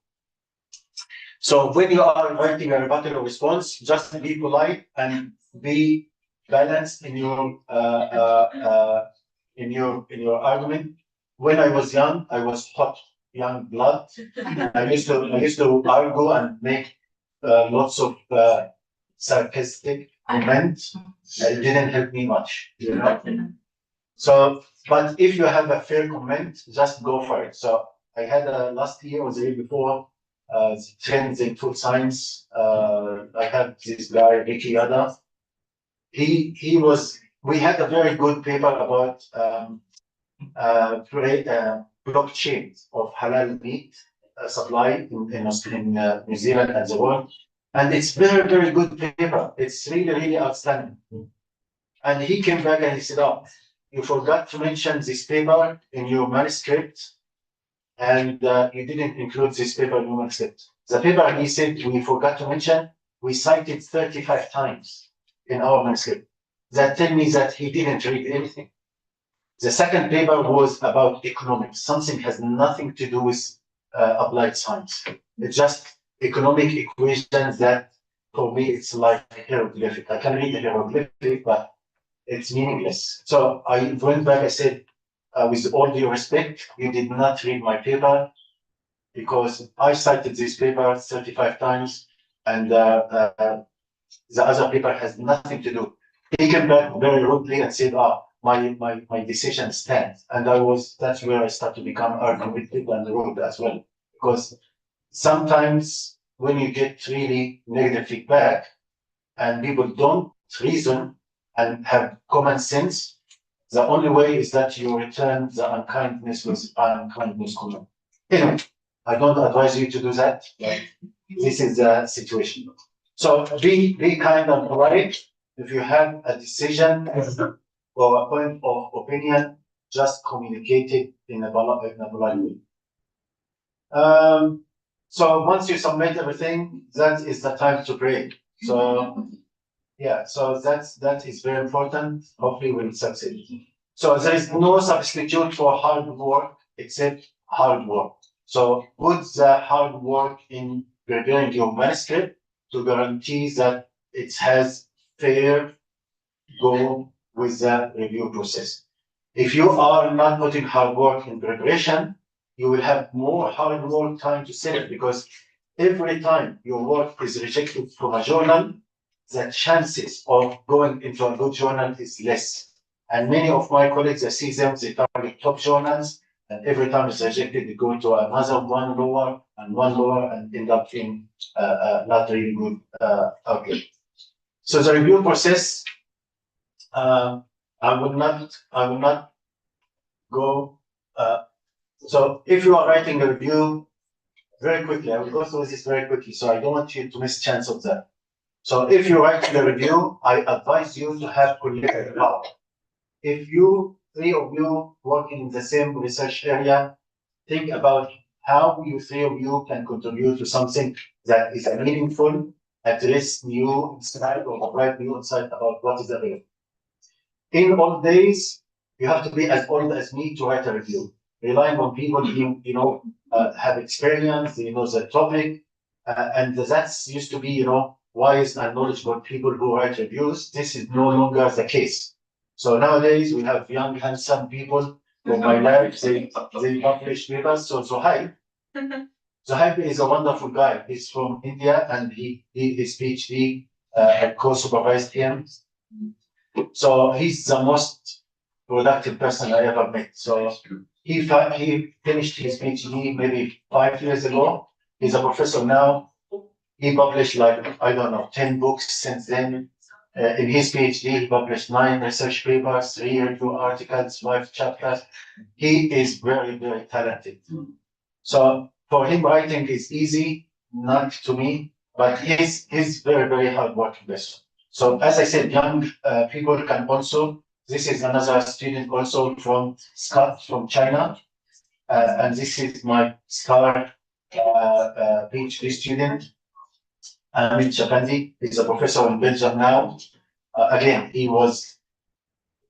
B: So when you are writing a rebuttal or response, just be polite and be balanced in your argument. When I was young, I was hot young blood. I used to argue and make lots of sarcastic comments. It didn't help me much, you know. So, but if you have a fair comment, just go for it. So I had last year or the year before trends in food science. I had this guy Bekhit. He was. We had a very good paper about blockchain of halal meat supply in New Zealand and the world. And it's very, very good paper. It's really, really outstanding. And he came back and he said, "Oh, you forgot to mention this paper in your manuscript, and you didn't include this paper in your manuscript." The paper, he said, we forgot to mention, we cited 35 times in our manuscript. That tell me that he didn't read anything. The second paper was about economics. Something has nothing to do with applied science. It's just economic equations that, for me, it's like hieroglyphic. I can read the hieroglyphic, but it's meaningless. So I went back, I said, with all due respect, you did not read my paper because I cited this paper 35 times and the other paper has nothing to do. He came back very rudely and said, my decision stands. And that's where I start to become argumentative and rude as well. Because sometimes when you get really negative feedback and people don't reason and have common sense, the only way is that you return the unkindness with unkindness comment. Anyway, I don't advise you to do that. This is the situation. So be kind and polite. If you have a decision or a point of opinion, just communicate it in a polite way. So once you submit everything, that is the time to pray. So yeah, so that is very important. Hopefully we'll succeed. So there is no substitute for hard work except hard work. So put the hard work in preparing your manuscript to guarantee that it has fair go with the review process. If you are not putting hard work in preparation, you will have more hard work time to sell it because every time your work is rejected from a journal, the chances of going into a good journal is less. And many of my colleagues, I see them, they target top journals, and every time it's rejected, they go into another one lower and end up in not really good outcome. So the review process, I will not go. So if you are writing a review, very quickly, I will go through this very quickly. So I don't want you to miss chance of that. So if you write the review, I advise you to have collective power. If three of you working in the same research area, think about how you three of you can contribute to something that is meaningful, address new insight or provide new insight about what is available. In old days, you have to be as old as me to write a review. Relying on people who have experience, the topic, and that used to be wise and knowledgeable people who write reviews. This is no longer the case. So nowadays we have young, handsome people from my lab. They publish papers. So Zohaib is a wonderful guy. He's from India and he did his PhD and co-supervised him. So he's the most productive person I ever met. So he finished his PhD maybe 5 years ago. He's a professor now. He published 10 books since then. In his PhD, he published 9 research papers, 3 review articles, 5 chapters. He is very, very talented. So for him, writing is easy, not to me, but he's very, very hardworking person. So as I said, young people can also. This is another student also from Scott from China, and this is my star PhD student. Amit Chapandi is a professor in Belgium now. Again, he was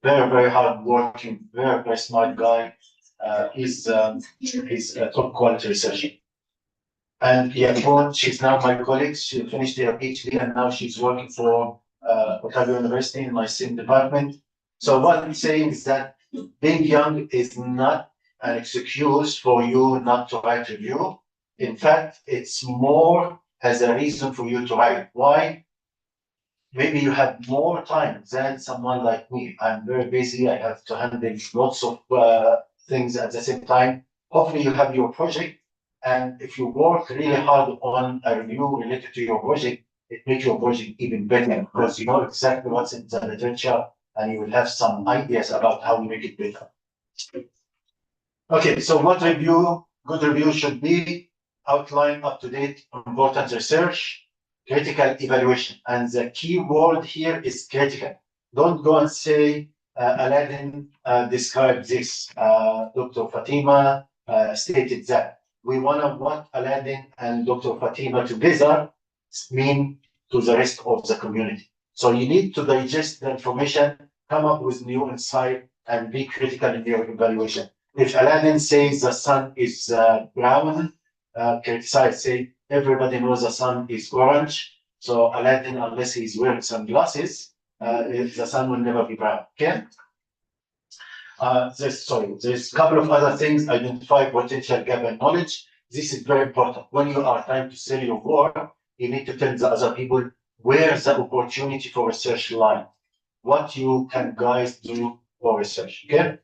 B: very, very hardworking, very, very smart guy. He's a top quality researcher. And Yakun, she's now my colleague. She finished her PhD and now she's working for Otago University in my same department. So what I'm saying is that being young is not an excuse for you not to write review. In fact, it's more as a reason for you to write. Why? Maybe you have more time than someone like me. I'm very busy. I have to handle lots of things at the same time. Hopefully, you have your project, and if you work really hard on a review related to your project, it makes your project even better because you know exactly what's in the literature, and you will have some ideas about how you make it better. Okay, so what review? Good review should be outline up-to-date important research, critical evaluation. And the key word here is critical. Don't go and say Aladdin described this. Dr. Fatima stated that. We want to what Aladdin and Dr. Fatima together mean to the rest of the community. So you need to digest the information, come up with new insight, and be critical in your evaluation. If Aladdin says the sun is brown, criticize, say everybody knows the sun is orange. So Aladdin, unless he's wearing sunglasses, the sun will never be brown. Okay. There's a couple of other things. Identify potential gap in knowledge. This is very important. When you are trying to sell your work, you need to tell the other people where the opportunity for research lies. What you can guys do for research. Okay.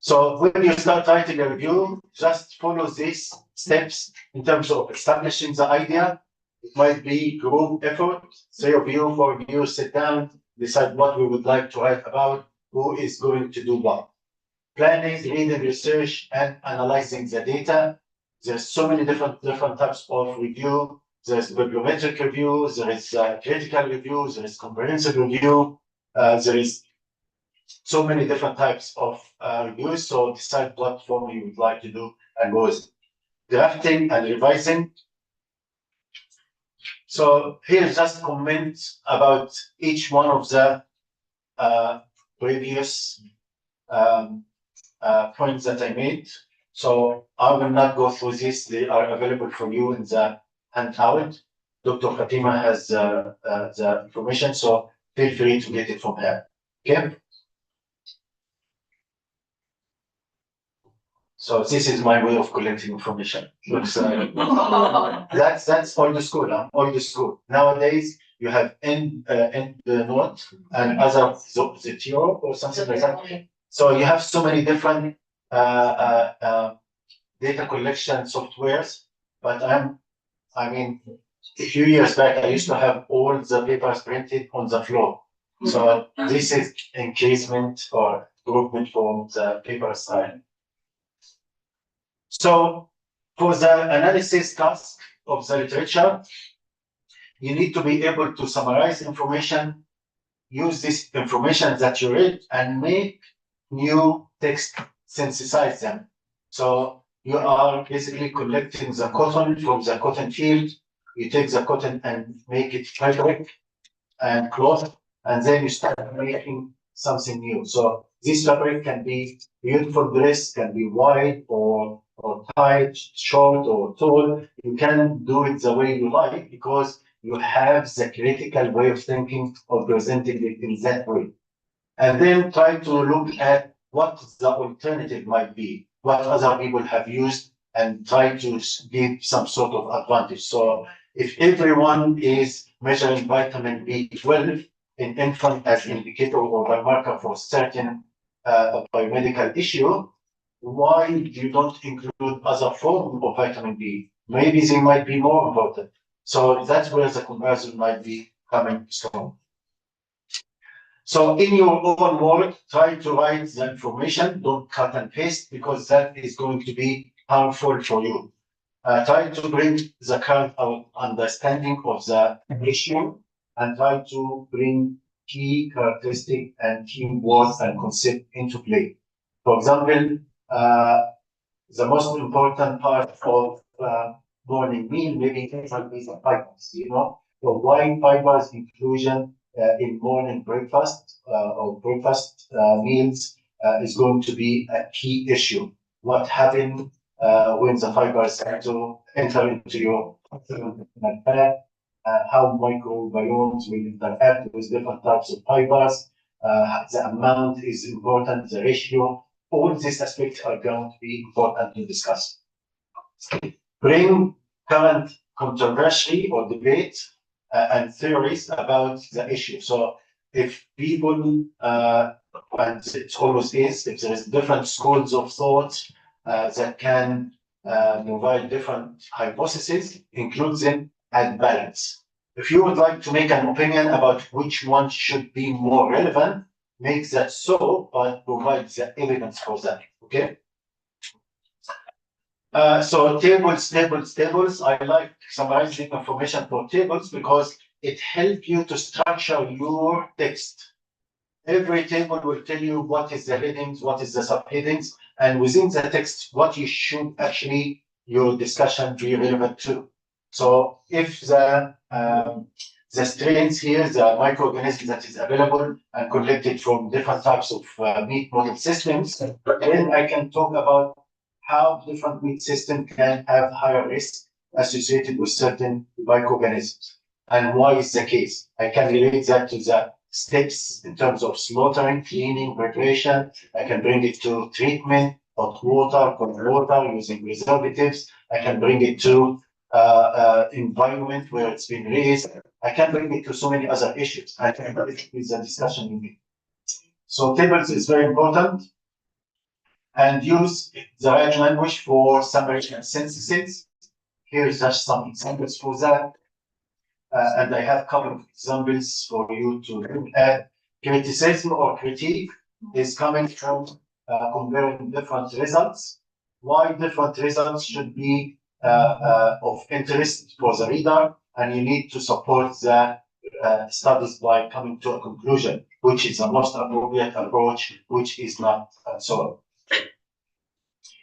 B: So when you start writing a review, just follow these steps in terms of establishing the idea. It might be group effort, 3 of you, 4 of you, sit down, decide what we would like to write about, who is going to do what. Planning, reading, research, and analyzing the data. There's so many different types of review. There's bibliometric review, there is critical review, there is comprehensive review, there is so many different types of reviews. So decide what form you would like to do and go with it. Drafting and revising. So here's just comments about each one of the previous points that I made. So I will not go through this. They are available for you in the handout. Dr. Fatima has the information, so feel free to get it from her. Okay. So this is my way of collecting information. Looks that's old school. Old school. Nowadays you have end note and other zero or something like that. So you have so many different data collection softwares. But I mean, a few years back I used to have all the papers printed on the floor. So this is encasement or groupment for the paper style. So for the analysis task of the literature, you need to be able to summarize information, use this information that you read, and make new text, synthesize them. So you are basically collecting the cotton from the cotton field. You take the cotton and make it fabric and cloth, and then you start making something new. So this fabric can be beautiful dress, can be wide or tight, short or tall. You can do it the way you like because you have the critical way of thinking or presenting it in that way. And then try to look at what the alternative might be, what other people have used, and try to give some sort of advantage. So if everyone is measuring vitamin B12 in infant as indicator or biomarker for certain biomedical issue, why you don't include other form of vitamin B? Maybe they might be more important. So that's where the comparison might be coming strong. So in your own word, try to write the information, don't cut and paste because that is going to be harmful for you. Try to bring the current understanding of the issue and try to bring key characteristic and key words and concept into play. For example, the most important part of morning meal maybe is the fibers, So why fibers inclusion in morning breakfast or breakfast meals is going to be a key issue. What happens when the fibers enter into your fat, how microbiomes will interact with different types of fibers. The amount is important, the ratio. all these aspects are going to be important to discuss. Bring current controversy or debate and theories about the issue. So if people, and it always is, if there is different schools of thought that can provide different hypotheses, include them at balance. If you would like to make an opinion about which one should be more relevant, make that so, but provide the evidence for that, okay? So tables. I like summarizing information for tables because it helps you to structure your text. Every table will tell you what is the headings, what is the subheadings, and within the text, what you should actually, your discussion be relevant to. So if the strains here, the microorganisms that is available and collected from different types of meat model systems, then I can talk about how different meat systems can have higher risk associated with certain microorganisms and why is the case. I can relate that to the steps in terms of slaughtering, cleaning, preparation. I can bring it to treatment, hot water, cold water, using preservatives. I can bring it to environment where it's been raised. I can bring it to so many other issues. I think this is a discussion we need. So tables is very important. And use the right language for summary and synthesis. Here is just some examples for that. And I have a couple of examples for you to look at. Criticism or critique is coming from comparing different results. Why different results should be of interest for the reader, and you need to support the studies by coming to a conclusion, which is the most appropriate approach, which is not so on.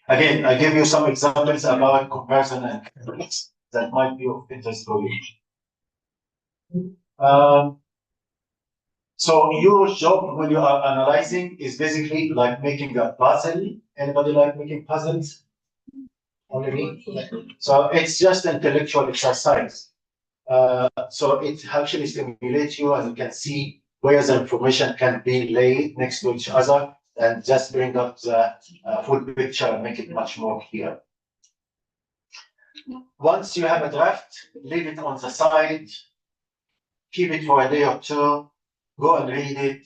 B: Again, I give you some examples about comparison and comparisons that might be of interest for you. So your job when you are analyzing is basically like making a puzzle. Anybody like making puzzles? Only me? So it's just intellectual exercise. So it actually stimulates you and you can see where the information can be laid next to each other and just bring up the full picture and make it much more clear. Once you have a draft, leave it on the side, keep it for a day or two, go and read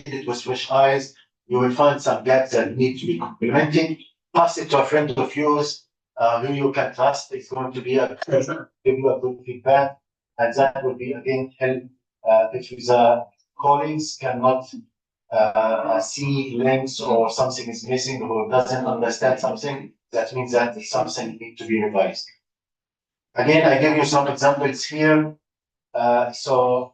B: it with fresh eyes. You will find some gaps that need to be complemented. Pass it to a friend of yours who you can trust. It's going to be give you a good feedback, and that will be again help if the colleagues cannot see links or something is missing or doesn't understand something. That means that something needs to be revised. Again, I give you some examples here. So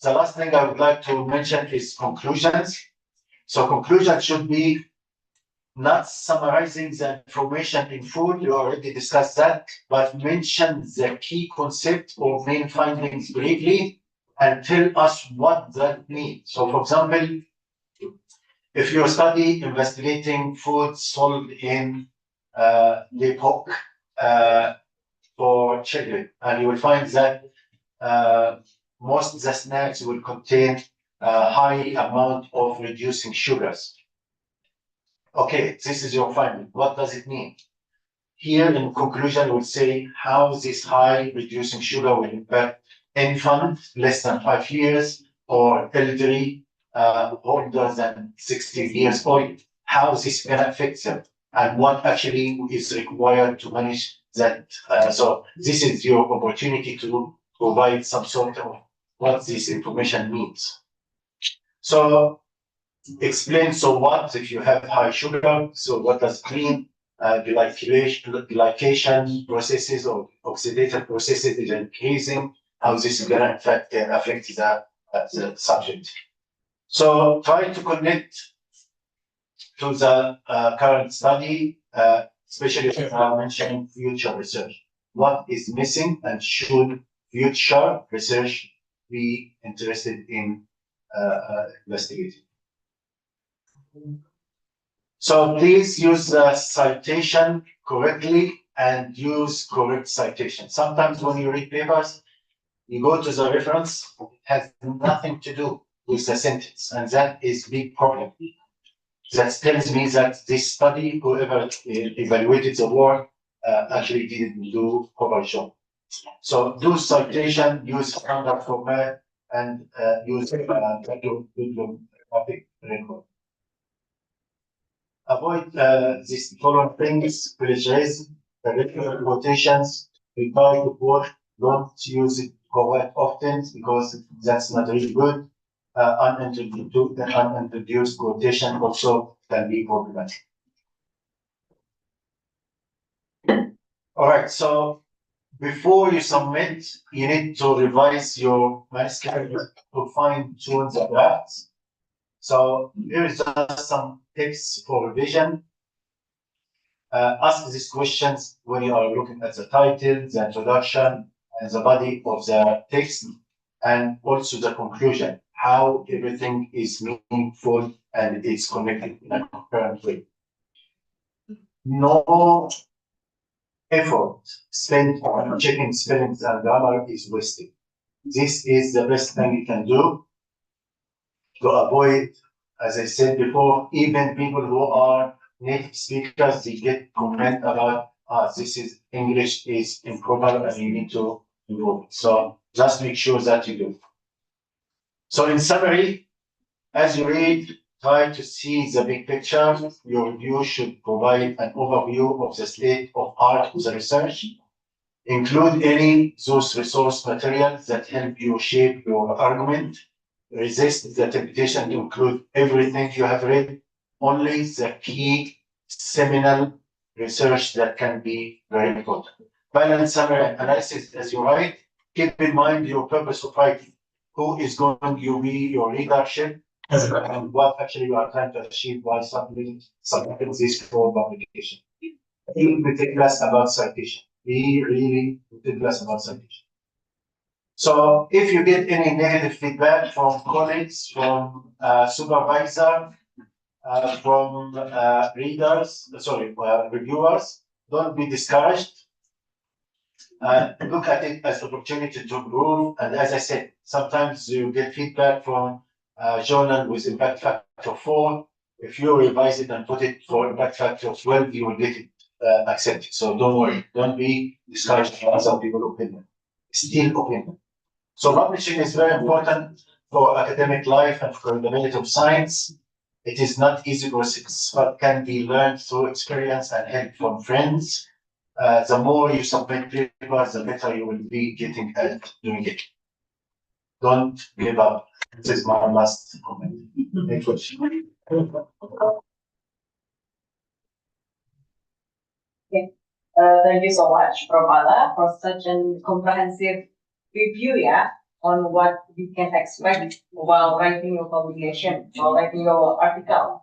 B: the last thing I would like to mention is conclusions. So conclusions should be not summarizing the information in full, you already discussed that, but mention the key concept or main findings briefly and tell us what that means. So for example, if you study investigating food sold in l'époque for children, and you will find that most of the snacks will contain a high amount of reducing sugars. Okay, this is your finding. What does it mean? Here in conclusion, we'll say how this high reducing sugar will impact infant less than 5 years or elderly older than 60 years old. How this can affect them and what actually is required to manage that. So this is your opportunity to provide some sort of what this information means. So explain so what if you have high sugar, so what does it mean? Glycation processes or oxidative processes is increasing, how this is going to affect the subject. So try to connect to the current study, especially if I mentioning future research. What is missing and should future research be interested in investigating? So please use the citation correctly and use correct citation. Sometimes when you read papers, you go to the reference, it has nothing to do with the sentence, and that is big problem. That tells me that this study, whoever evaluated the work, actually didn't do proper job. So do citation, use standard format, and use bibliographic record. Avoid these following things: plagiarism, irregular quotations, reply to quote, don't use it correct often because that's not really good. Unintroduced quotation also can be problematic. All right, so before you submit, you need to revise your manuscript to fine tune the drafts. So here is just some tips for revision. Ask these questions when you are looking at the title, the introduction, and the body of the text, and also the conclusion, how everything is meaningful and it's connected in a coherent way. No effort spent on checking spellings and grammar is wasted. This is the best thing you can do to avoid, as I said before, even people who are native speakers, they get comment about this is English is improper and you need to improve it. So just make sure that you do. So in summary, as you read, try to see the big picture. Your review should provide an overview of the state of art of the research. Include any those resource materials that help you shape your argument. Resist the temptation to include everything you have read, only the key seminal research that can be very important. Balance summary analysis as you write. Keep in mind your purpose of writing. Who is going to be your readership and what actually you are trying to achieve by submitting this for publication. Be meticulous about citation. Be really meticulous about citation. So if you get any negative feedback from colleagues, from supervisor, from reviewers, don't be discouraged. Look at it as an opportunity to improve. And as I said, sometimes you get feedback from a journal with impact factor 4. If you revise it and put it for impact factor 12, you will get it accepted. So don't worry. Don't be discouraged by other people's opinion. Still opinion. So publishing is very important for academic life and for the merit of science. It is not easy process, but can be learned through experience and help from friends. The more you submit papers, the better you will be getting at doing it. Don't give up. This is my last comment. Next question.
A: Okay. Thank you so much, Prof. Alaa, for such a comprehensive review, on what you can expect while writing your publication, while writing your article,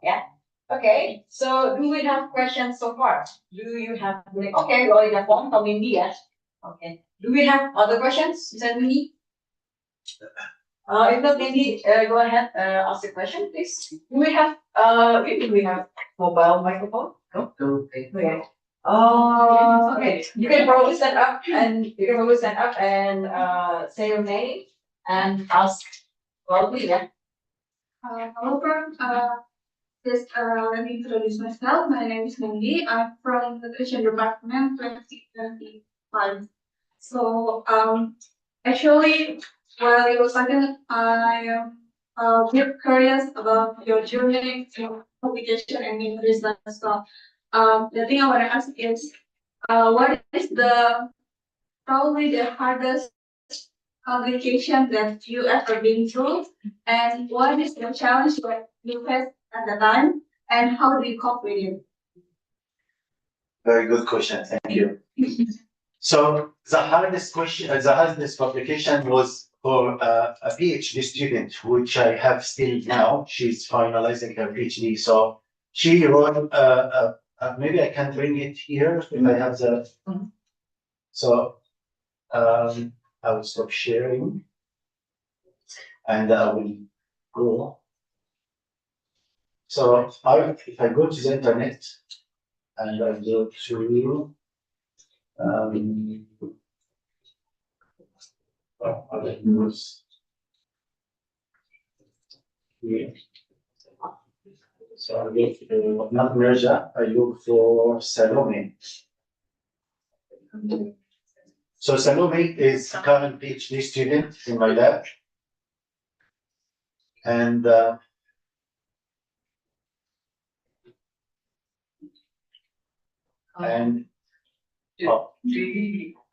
A: Okay, so do we have questions so far? Do you have, okay, we already have one from India. Okay, do we have other questions? Is that Mindy? If not, Mindy, go ahead, ask the question, please. Do we have, maybe we have mobile microphone? No? Okay. Okay, you can probably stand up and say your name and ask loudly,
C: Hello, Prof. Just let me introduce myself. My name is Mindy. I'm from the Nutrition Department 2025. So, actually, while you were talking, I am very curious about your journey to publication and in research. So, the thing I want to ask is, what is probably the hardest publication that you ever been through, and what is the challenge that you faced at the time, and how do you cope with it?
B: Very good question. Thank you. So the hardest publication was for a PhD student, which I have still now. She's finalizing her PhD. So she wrote, maybe I can bring it here if I have the. So I will stop sharing and I will go. So if I go to the internet and I go to other news here. So I look for not Mirja, I look for Salome. So Salome is a current PhD student in my lab. And oh,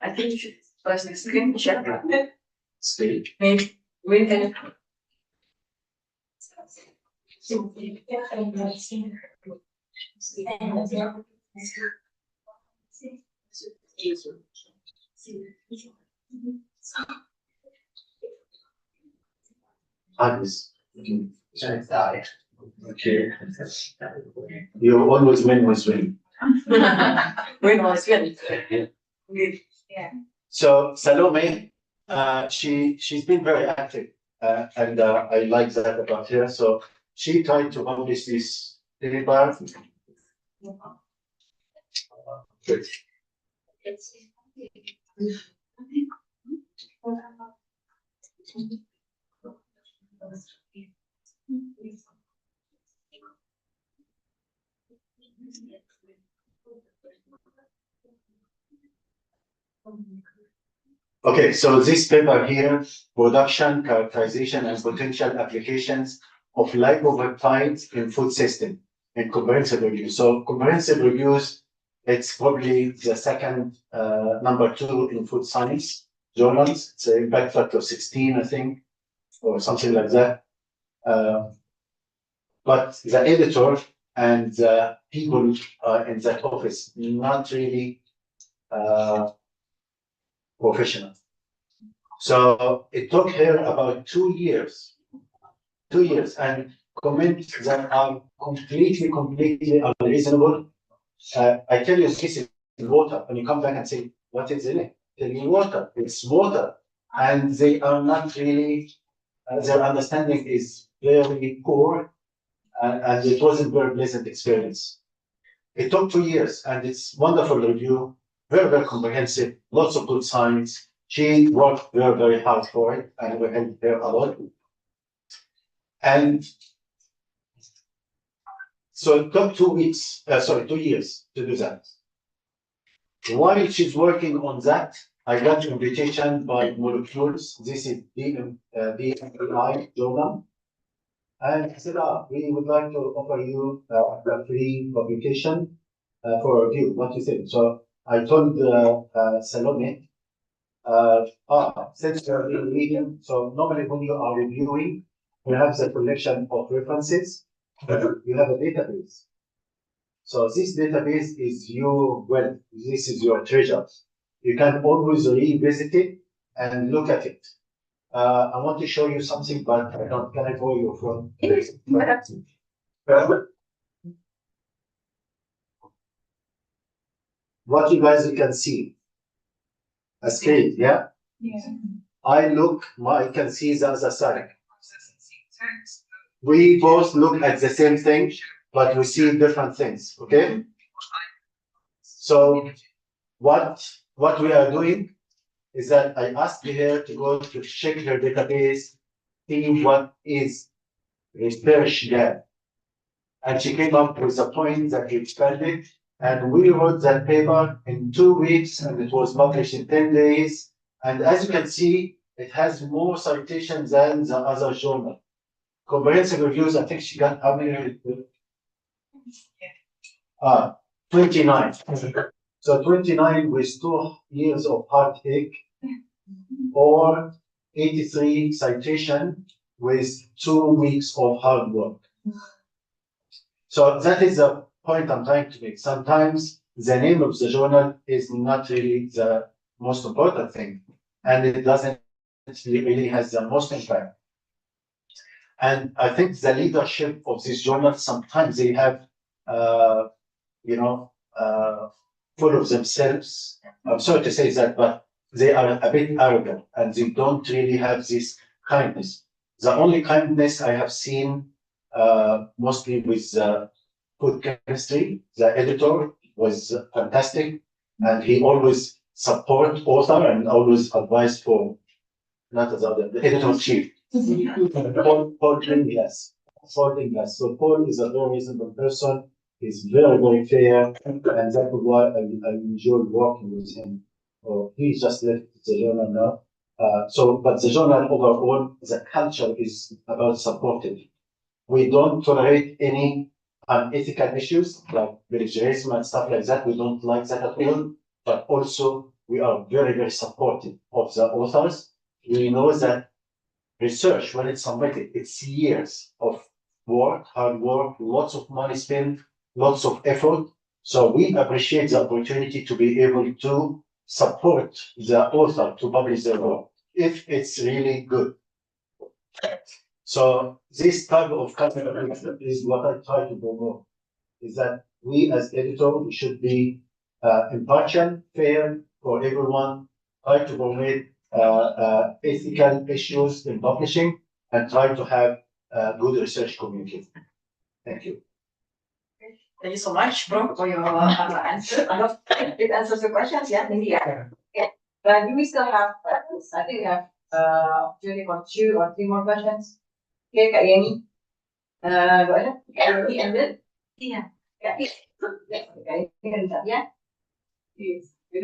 A: I think you should first screen share.
B: speak.
A: Maybe we can.
B: Agnes. Okay. You always win with win.
A: Win was win.
C: Yeah.
B: So Salome, she's been very active, and I like that about her. So she tried to publish this paper. Okay, so this paper here, production, characterization, and potential applications of lipopeptides in food system in comprehensive review. So comprehensive reviews, it's probably the second number 2 in food science journals. It's an impact factor of 16, I think, or something like that. But the editor and the people in that office, not really professional. So it took her about 2 years, and comments that are completely unreasonable. I tell you, this is water, and you come back and say, what is in it? Tell me water, it's water. And they are not really, their understanding is very poor, and it wasn't very pleasant experience. It took 2 years, and it's wonderful review, very, very comprehensive, lots of good science. She worked very, very hard for it, and we helped her a lot. And so it took 2 years to do that. While she's working on that, I got an invitation by Molecules. This is DMI journal. And I said, we would like to offer you a free publication for review. What do you think? So I told Salome, since you're reading, so normally when you are reviewing, you have the collection of references, you have a database. So this database is your wealth, this is your treasure. You can always revisit it and look at it. I want to show you something, but I don't, can I borrow your phone? What you guys can see, a screen, yeah?
C: Yeah.
B: I can see the other side. We both look at the same thing, but we see different things, okay? So what we are doing is that I asked her to go to check her database, see what is research gap. And she came up with a point that he expanded, and we wrote that paper in 2 weeks, and it was published in 10 days. And as you can see, it has more citations than the other journal. Comprehensive reviews, I think she got how many? 29. So 29 with 2 years of heartache, or 83 citation with 2 weeks of hard work. So that is the point I'm trying to make. Sometimes the name of the journal is not really the most important thing, and it doesn't really has the most impact. And I think the leadership of this journal, sometimes they have, full of themselves. I'm sorry to say that, but they are a bit arrogant, and they don't really have this kindness. The only kindness I have seen, mostly with food chemistry, the editor was fantastic, and he always support author and always advise for, not as other, the editor-in-chief. Paul Green, yes. holding us. So Paul is a very reasonable person. He's very, very fair, and that's why I enjoyed working with him. He just left the journal now. But the journal overall, the culture is about supportive. We don't tolerate any unethical issues like plagiarism and stuff like that. We don't like that at all. But also, we are very, very supportive of the authors. We know that research, when it's submitted, it's years of work, hard work, lots of money spent, lots of effort. So we appreciate the opportunity to be able to support the author to publish their work if it's really good. So this type of culture is what I try to promote, is that we as editors should be impartial, fair for everyone, try to promote ethical issues in publishing, and try to have good research community. Thank you.
A: Thank you so much, Prof, for your answer. I hope it answers your questions. Yeah, maybe yeah. Okay. But do we still have questions? I think we have opportunity for 2 or 3 more questions. Okay, Kak Yeni. Go ahead. Kak Yeni ended.
D: Iya.
A: Kak Yeni, yeah.
D: Yes. Good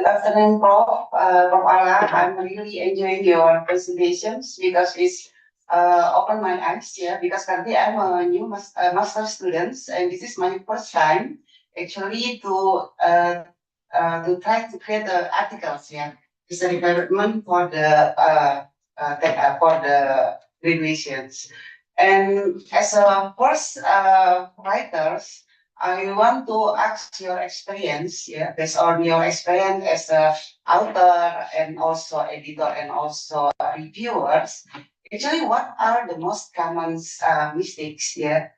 D: afternoon, Prof. Prof. Alaa. I'm really enjoying your presentations because it's opened my eyes. Yeah, because currently I'm a new master student, and this is my first time actually to try to create the articles. Yeah, it's a requirement for the graduations. And as a first writers, I want to ask your experience, yeah, based on your experience as a author and also editor and also reviewers. Actually, what are the most common mistakes? Yeah,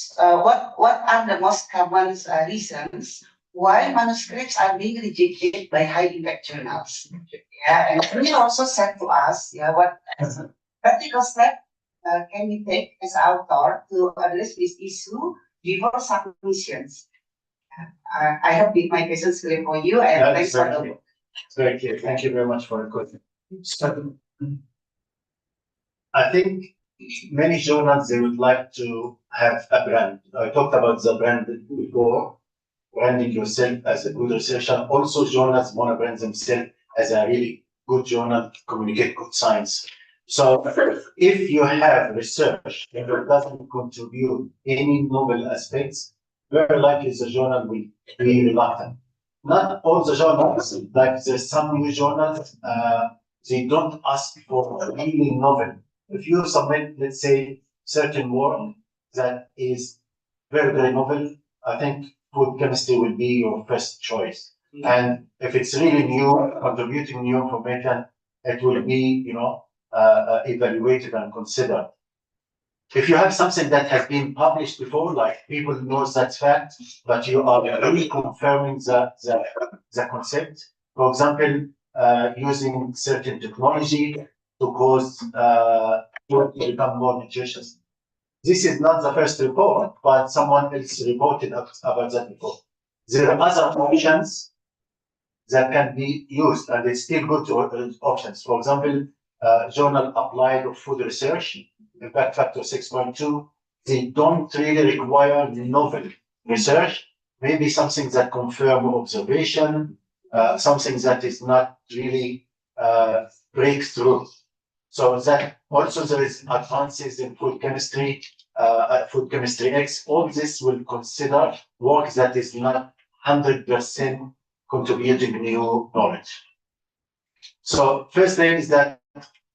D: what are the most common reasons why manuscripts are being rejected by high impact journals? Yeah, and can you also said to us, yeah, what practical step can we take as author to address this issue before submissions? I hope my questions clear for you, and thanks for the book.
B: Very clear. Thank you very much for the question. So, I think many journals, they would like to have a brand. I talked about the brand before, branding yourself as a good researcher. Also, journals want to brand themselves as a really good journal, communicate good science. So if you have research that doesn't contribute any novel aspects, very likely the journal will be reluctant. Not all the journals, like there's some new journals, they don't ask for a really novel. If you submit, let's say, certain work that is very, very novel, I think food chemistry will be your first choice. And if it's really new, contributing new information, it will be, evaluated and considered. If you have something that has been published before, like people know that fact, but you are really confirming the concept, for example, using certain technology to cause food to become more nutritious. This is not the first report, but someone else reported about that before. There are other options that can be used, and it's still good options. For example, journal applied of food research, impact factor 6.2, they don't really require novel research, maybe something that confirm observation, something that is not really breakthrough. So that also there is advances in food chemistry X, all this will consider work that is not 100% contributing new knowledge. So first thing is that,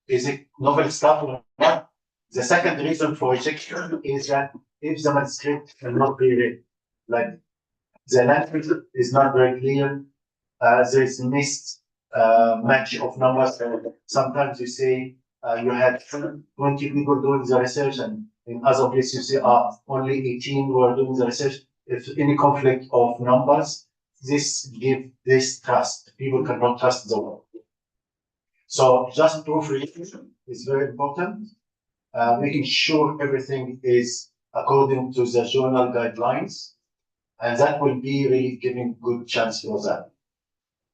B: is it novel stuff or not? The second reason for rejection is that if the manuscript cannot be read, like the language is not very clear, there is missed match of numbers. Sometimes you say you had 20 people doing the research, and in other places you say only 18 were doing the research. If any conflict of numbers, this gives this trust. People cannot trust the work. So just proofreading is very important. Making sure everything is according to the journal guidelines, and that will be really giving good chance for that.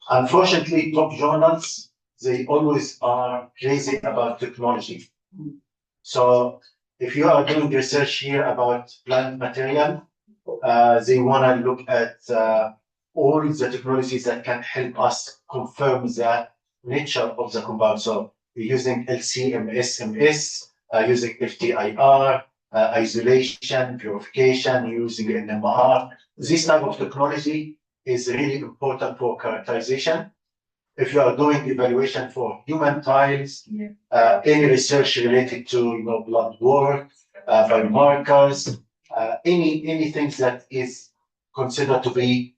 B: Unfortunately, top journals, they always are crazy about technology. So if you are doing research here about plant material, they want to look at all the technologies that can help us confirm the nature of the compound. So we're using LC-MS, using FTIR, isolation, purification, using NMR. This type of technology is really important for characterization. If you are doing evaluation for human trials, any research related to blood work, biomarkers, anything that is considered to be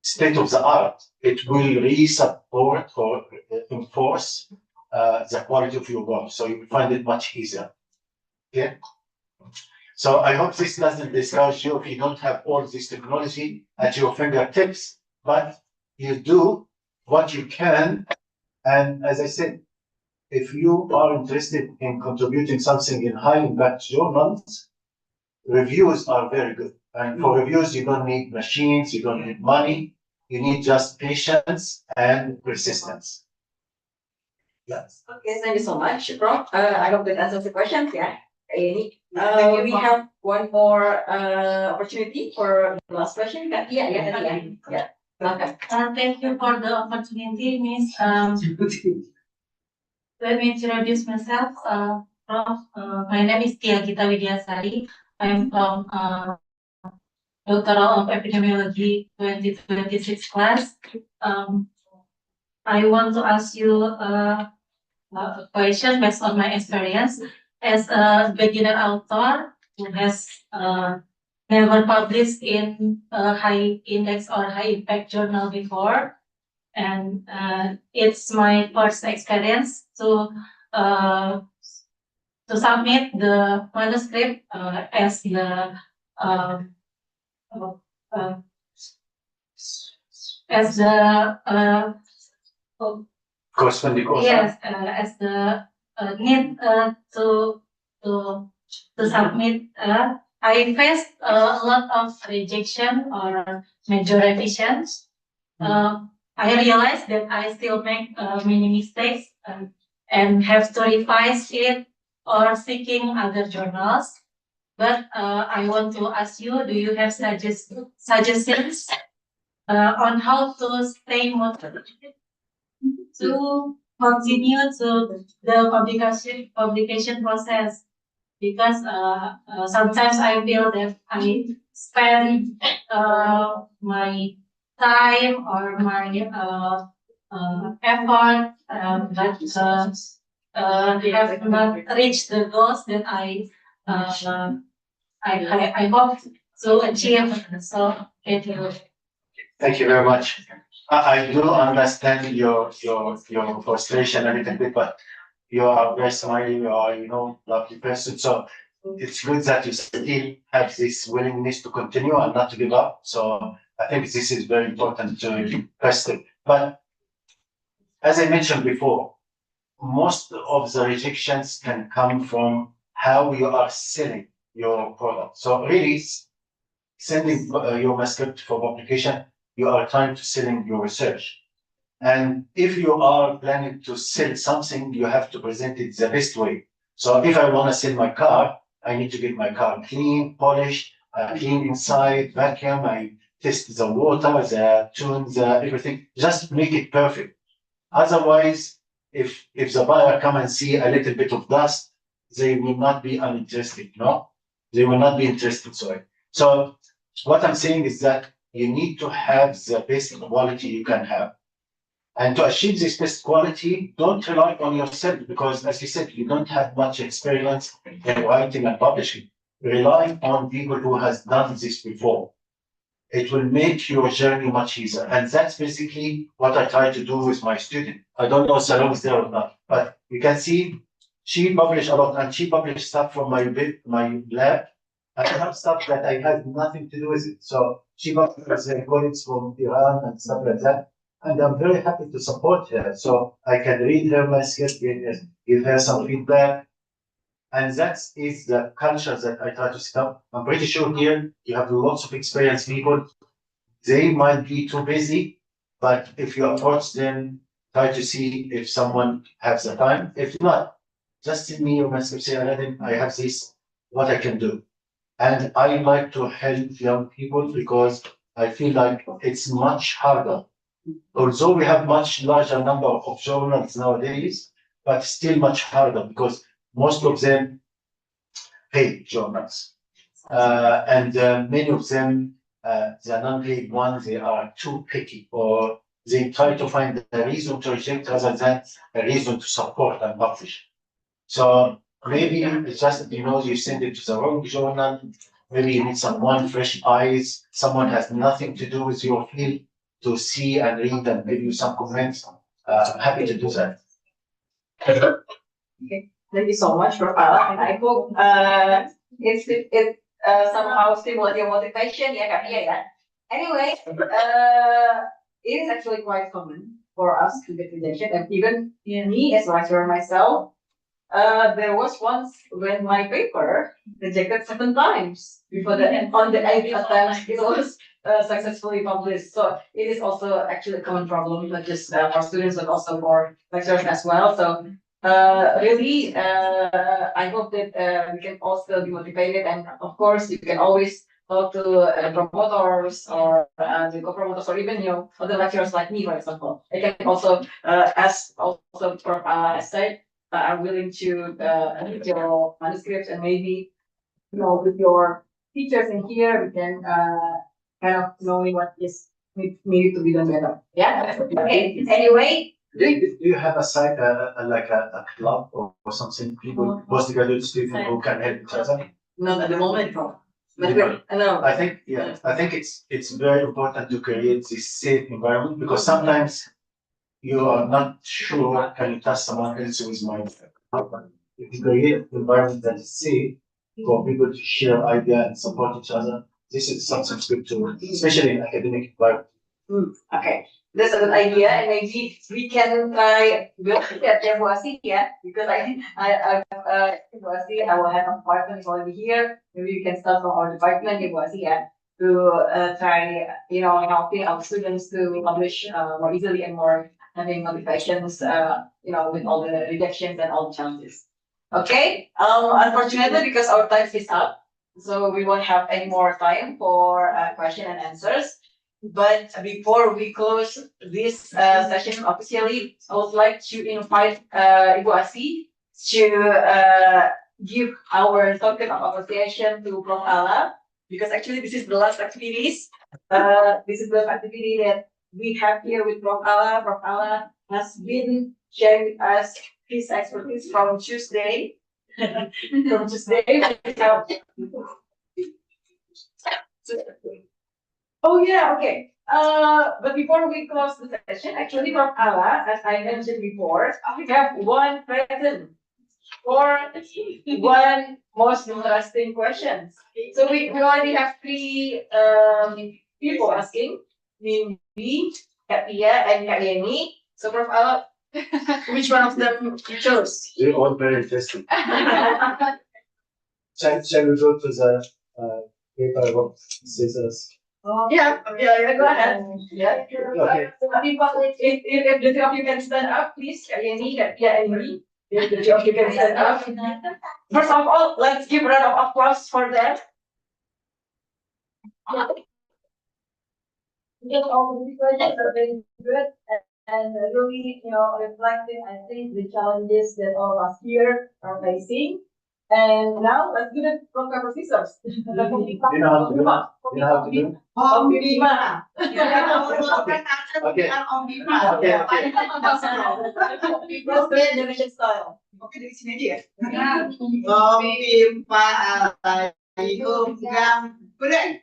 B: state of the art, it will really support or enforce the quality of your work. So you will find it much easier. Okay. So I hope this doesn't discourage you if you don't have all this technology at your fingertips, but you do what you can. And as I said, if you are interested in contributing something in high impact journals, reviews are very good. And for reviews, you don't need machines, you don't need money, you need just patience and persistence. Yes.
A: Okay, thank you so much, Prof. I hope that answers the questions. Yeah. We have one more opportunity for the last question. Yeah, at the end. Yeah. Welcome.
E: Thank you for the opportunity, Miss. Let me introduce myself. Prof. My name is Tia Gita Widyasari. I'm from Doctoral of Epidemiology 2026 class. I want to ask you a question based on my experience as a beginner author who has never published in a high index or high impact journal before. And it's my first experience to submit the manuscript as the uh, uh, as the
B: Corresponding author.
E: yes as the need to submit. I faced a lot of rejection or major revisions. I realized that I still make many mistakes and have to revise it or seeking other journals. But I want to ask you, do you have suggestions on how to stay motivated to continue to the publication process? Because sometimes I feel that I spend my time or my effort, but have not reached the goals that I hope to achieve. So thank you.
B: Thank you very much. I do understand your frustration a little bit, but you are very smiling, you are, lovely person. So it's good that you still have this willingness to continue and not to give up. So I think this is very important to test it. But as I mentioned before, most of the rejections can come from how you are selling your product. So really, sending your manuscript for publication, you are trying to selling your research. And if you are planning to sell something, you have to present it the best way. So if I want to sell my car, I need to get my car clean, polished, clean inside, vacuum, I test the water, the tunes, everything, just make it perfect. Otherwise, if the buyer come and see a little bit of dust, they will not be uninterested, no? They will not be interested, sorry. So what I'm saying is that you need to have the best quality you can have. And to achieve this best quality, don't rely on yourself because, as you said, you don't have much experience in writing and publishing. Rely on people who has done this before. It will make your journey much easier. And that's basically what I try to do with my student. I don't know if Salom is there or not, but you can see she published a lot and she published stuff from my lab. I have stuff that I had nothing to do with it. So she published colleagues from Iran and stuff like that. And I'm very happy to support her. So I can read her manuscript, give her some feedback. And that is the culture that I try to set up. I'm pretty sure here you have lots of experienced people. They might be too busy, but if you approach them try to see if someone has the time. If not, just send me your message, say, Aladdin, I have this, what I can do. And I like to help young people because I feel like it's much harder. Although we have much larger number of journals nowadays, but still much harder because most of them paid journals. And many of them, the non-paid ones, they are too picky, or they try to find a reason to reject rather than a reason to support and publish. So maybe it's just, you send it to the wrong journal. Maybe you need someone fresh eyes, someone has nothing to do with your field to see and read and give you some comments. I'm happy to do that.
A: Okay, thank you so much, Prof. Alaa, and I hope it somehow stimulate your motivation, ya Kak Iya ya. Anyway, it is actually quite common for us to get rejection, and even me as a lecturer myself, there was once when my paper rejected 7 times before the on the 8th attempt it was successfully published. So it is also actually a common problem, not just for students but also for lecturers as well. So really, I hope that we can all still be motivated, and of course, you can always talk to promoters or the co-promoters or even other lecturers like me, for example. I can also ask also for said are willing to read your manuscripts, and maybe with your teachers in here we can kind of knowing what is needed to be done better. Yeah. Okay. Anyway.
B: Do you have a site, like a club or something, people, postgraduate students who can help each other?
A: Not at the moment, Prof. But
B: I think it's very important to create this safe environment because sometimes you are not sure can you trust someone else who is mind. If you create an environment that is safe for people to share ideas and support each other, this is something good to, especially in academic environment.
A: Okay, that's a good idea, and maybe we can try build at evaluasi, yeah, because evaluasi, our head of department is already here. Maybe we can start from our department evaluasi, yeah, to try, helping our students to publish more easily and more having motivations, with all the rejections and all the challenges. Okay, unfortunately, because our time is up, so we won't have any more time for question and answers. But before we close this session officially, I would like to invite Ibu Asi to give our token of appreciation to Prof. Alaa, because actually this is the last activities. This is the last activity that we have here with Prof. Alaa. Prof. Alaa has been sharing with us his expertise from Tuesday. From Tuesday, oh yeah, okay. But before we close the session, actually from Alaa, as I mentioned before, we have one present for one most interesting questions. So we already have 3 people asking, me, Katia, and Kak Yeni. So Prof. Alaa, which one of them you chose?
B: They're all very interesting. Shall we go to the paper of scissors?
A: Yeah, go ahead. Yeah.
B: Okay.
A: So people, if the 2 of you can stand up, please. Yeni, Katia, and me. If the 2 of you can stand up. First of all, let's give a round of applause for them. Because all the questions are very good and really, reflecting, I think, the challenges that all of us here are facing. And now let's do it rock, paper, scissors.
B: You know how to do it? You know how to do it? Okay.
A: Let's do it Indonesian style.
D: Oke, dari sini aja ya. Pemimpa ayu gang beren.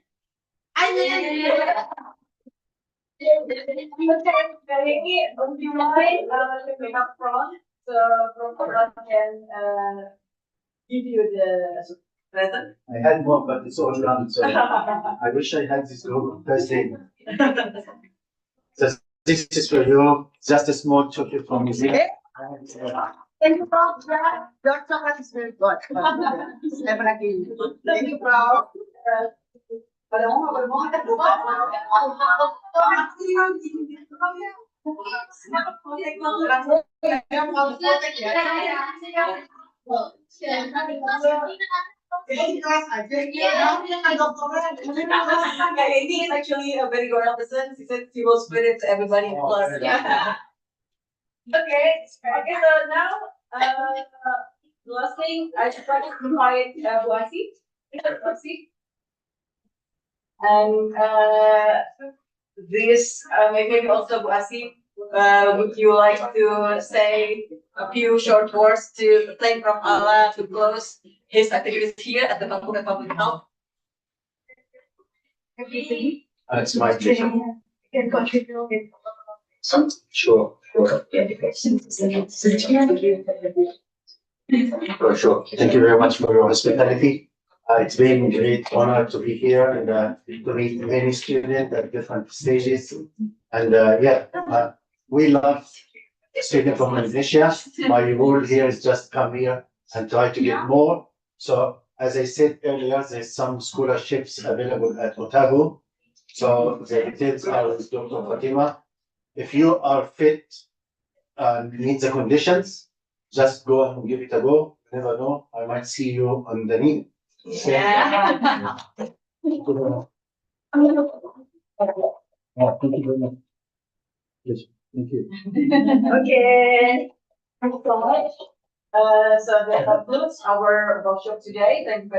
A: Kali ini dimulai dengan front, so Prof can give you the present.
B: I had more, but it's all gone. So I wish I had this group first day. So this is for you. Just a small chocolate from me.
D: Thank you, Prof. Your chocolate is very good. Thank you, Prof. Pada mau nggak?
A: Ini is actually a very good person. He said he will spread it to everybody in class. Okay. Okay. So now, last thing, I just want to invite Bu Asi. And maybe also Bu Asi, would you like to say a few short words to thank Prof. Alaa to close his activities here at the Fakultas Public Health?
B: It's my pleasure.
A: Can contribute.
B: Sure. Sure. Thank you very much for your hospitality. It's been a great honor to be here and to meet many students at different stages. And we love students from Indonesia. My role here is just come here and try to get more. So as I said earlier, there's some scholarships available at Otago. So the details are with Dr. Fatima. If you are fit and meet the conditions, just go and give it a go. You never know, I might see you on the knee.
A: Yeah.
B: Thank you very much. Thank you very much. Yes, thank you.
A: Okay. Thank you so much. So that concludes our workshop today. Thank you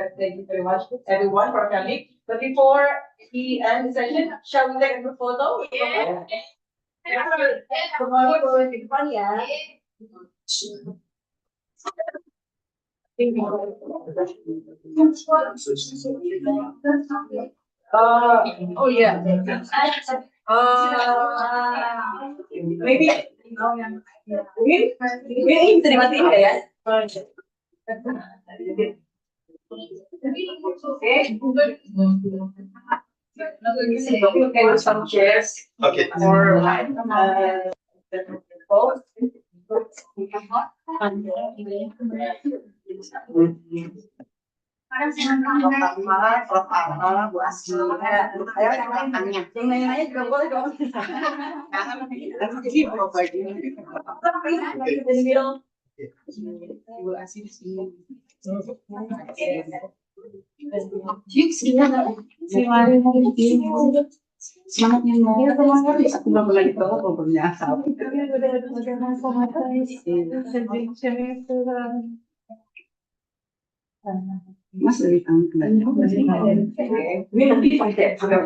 A: very much, everyone, for coming. But before we end the session, shall we take a group photo? Yeah. Oh yeah. Maybe. Ini bisa dimatiin nggak ya? Okay, with some chairs.
B: Okay.
A: Or
D: Prof. Alaa, Bu Asi. Yang nanya-nanya juga boleh dong. Jadi Prof lagi. Bu Asi di sini. Semangatnya mau. Aku belum lagi tahu problemnya apa. Mas dari tangan. Ini nanti pakai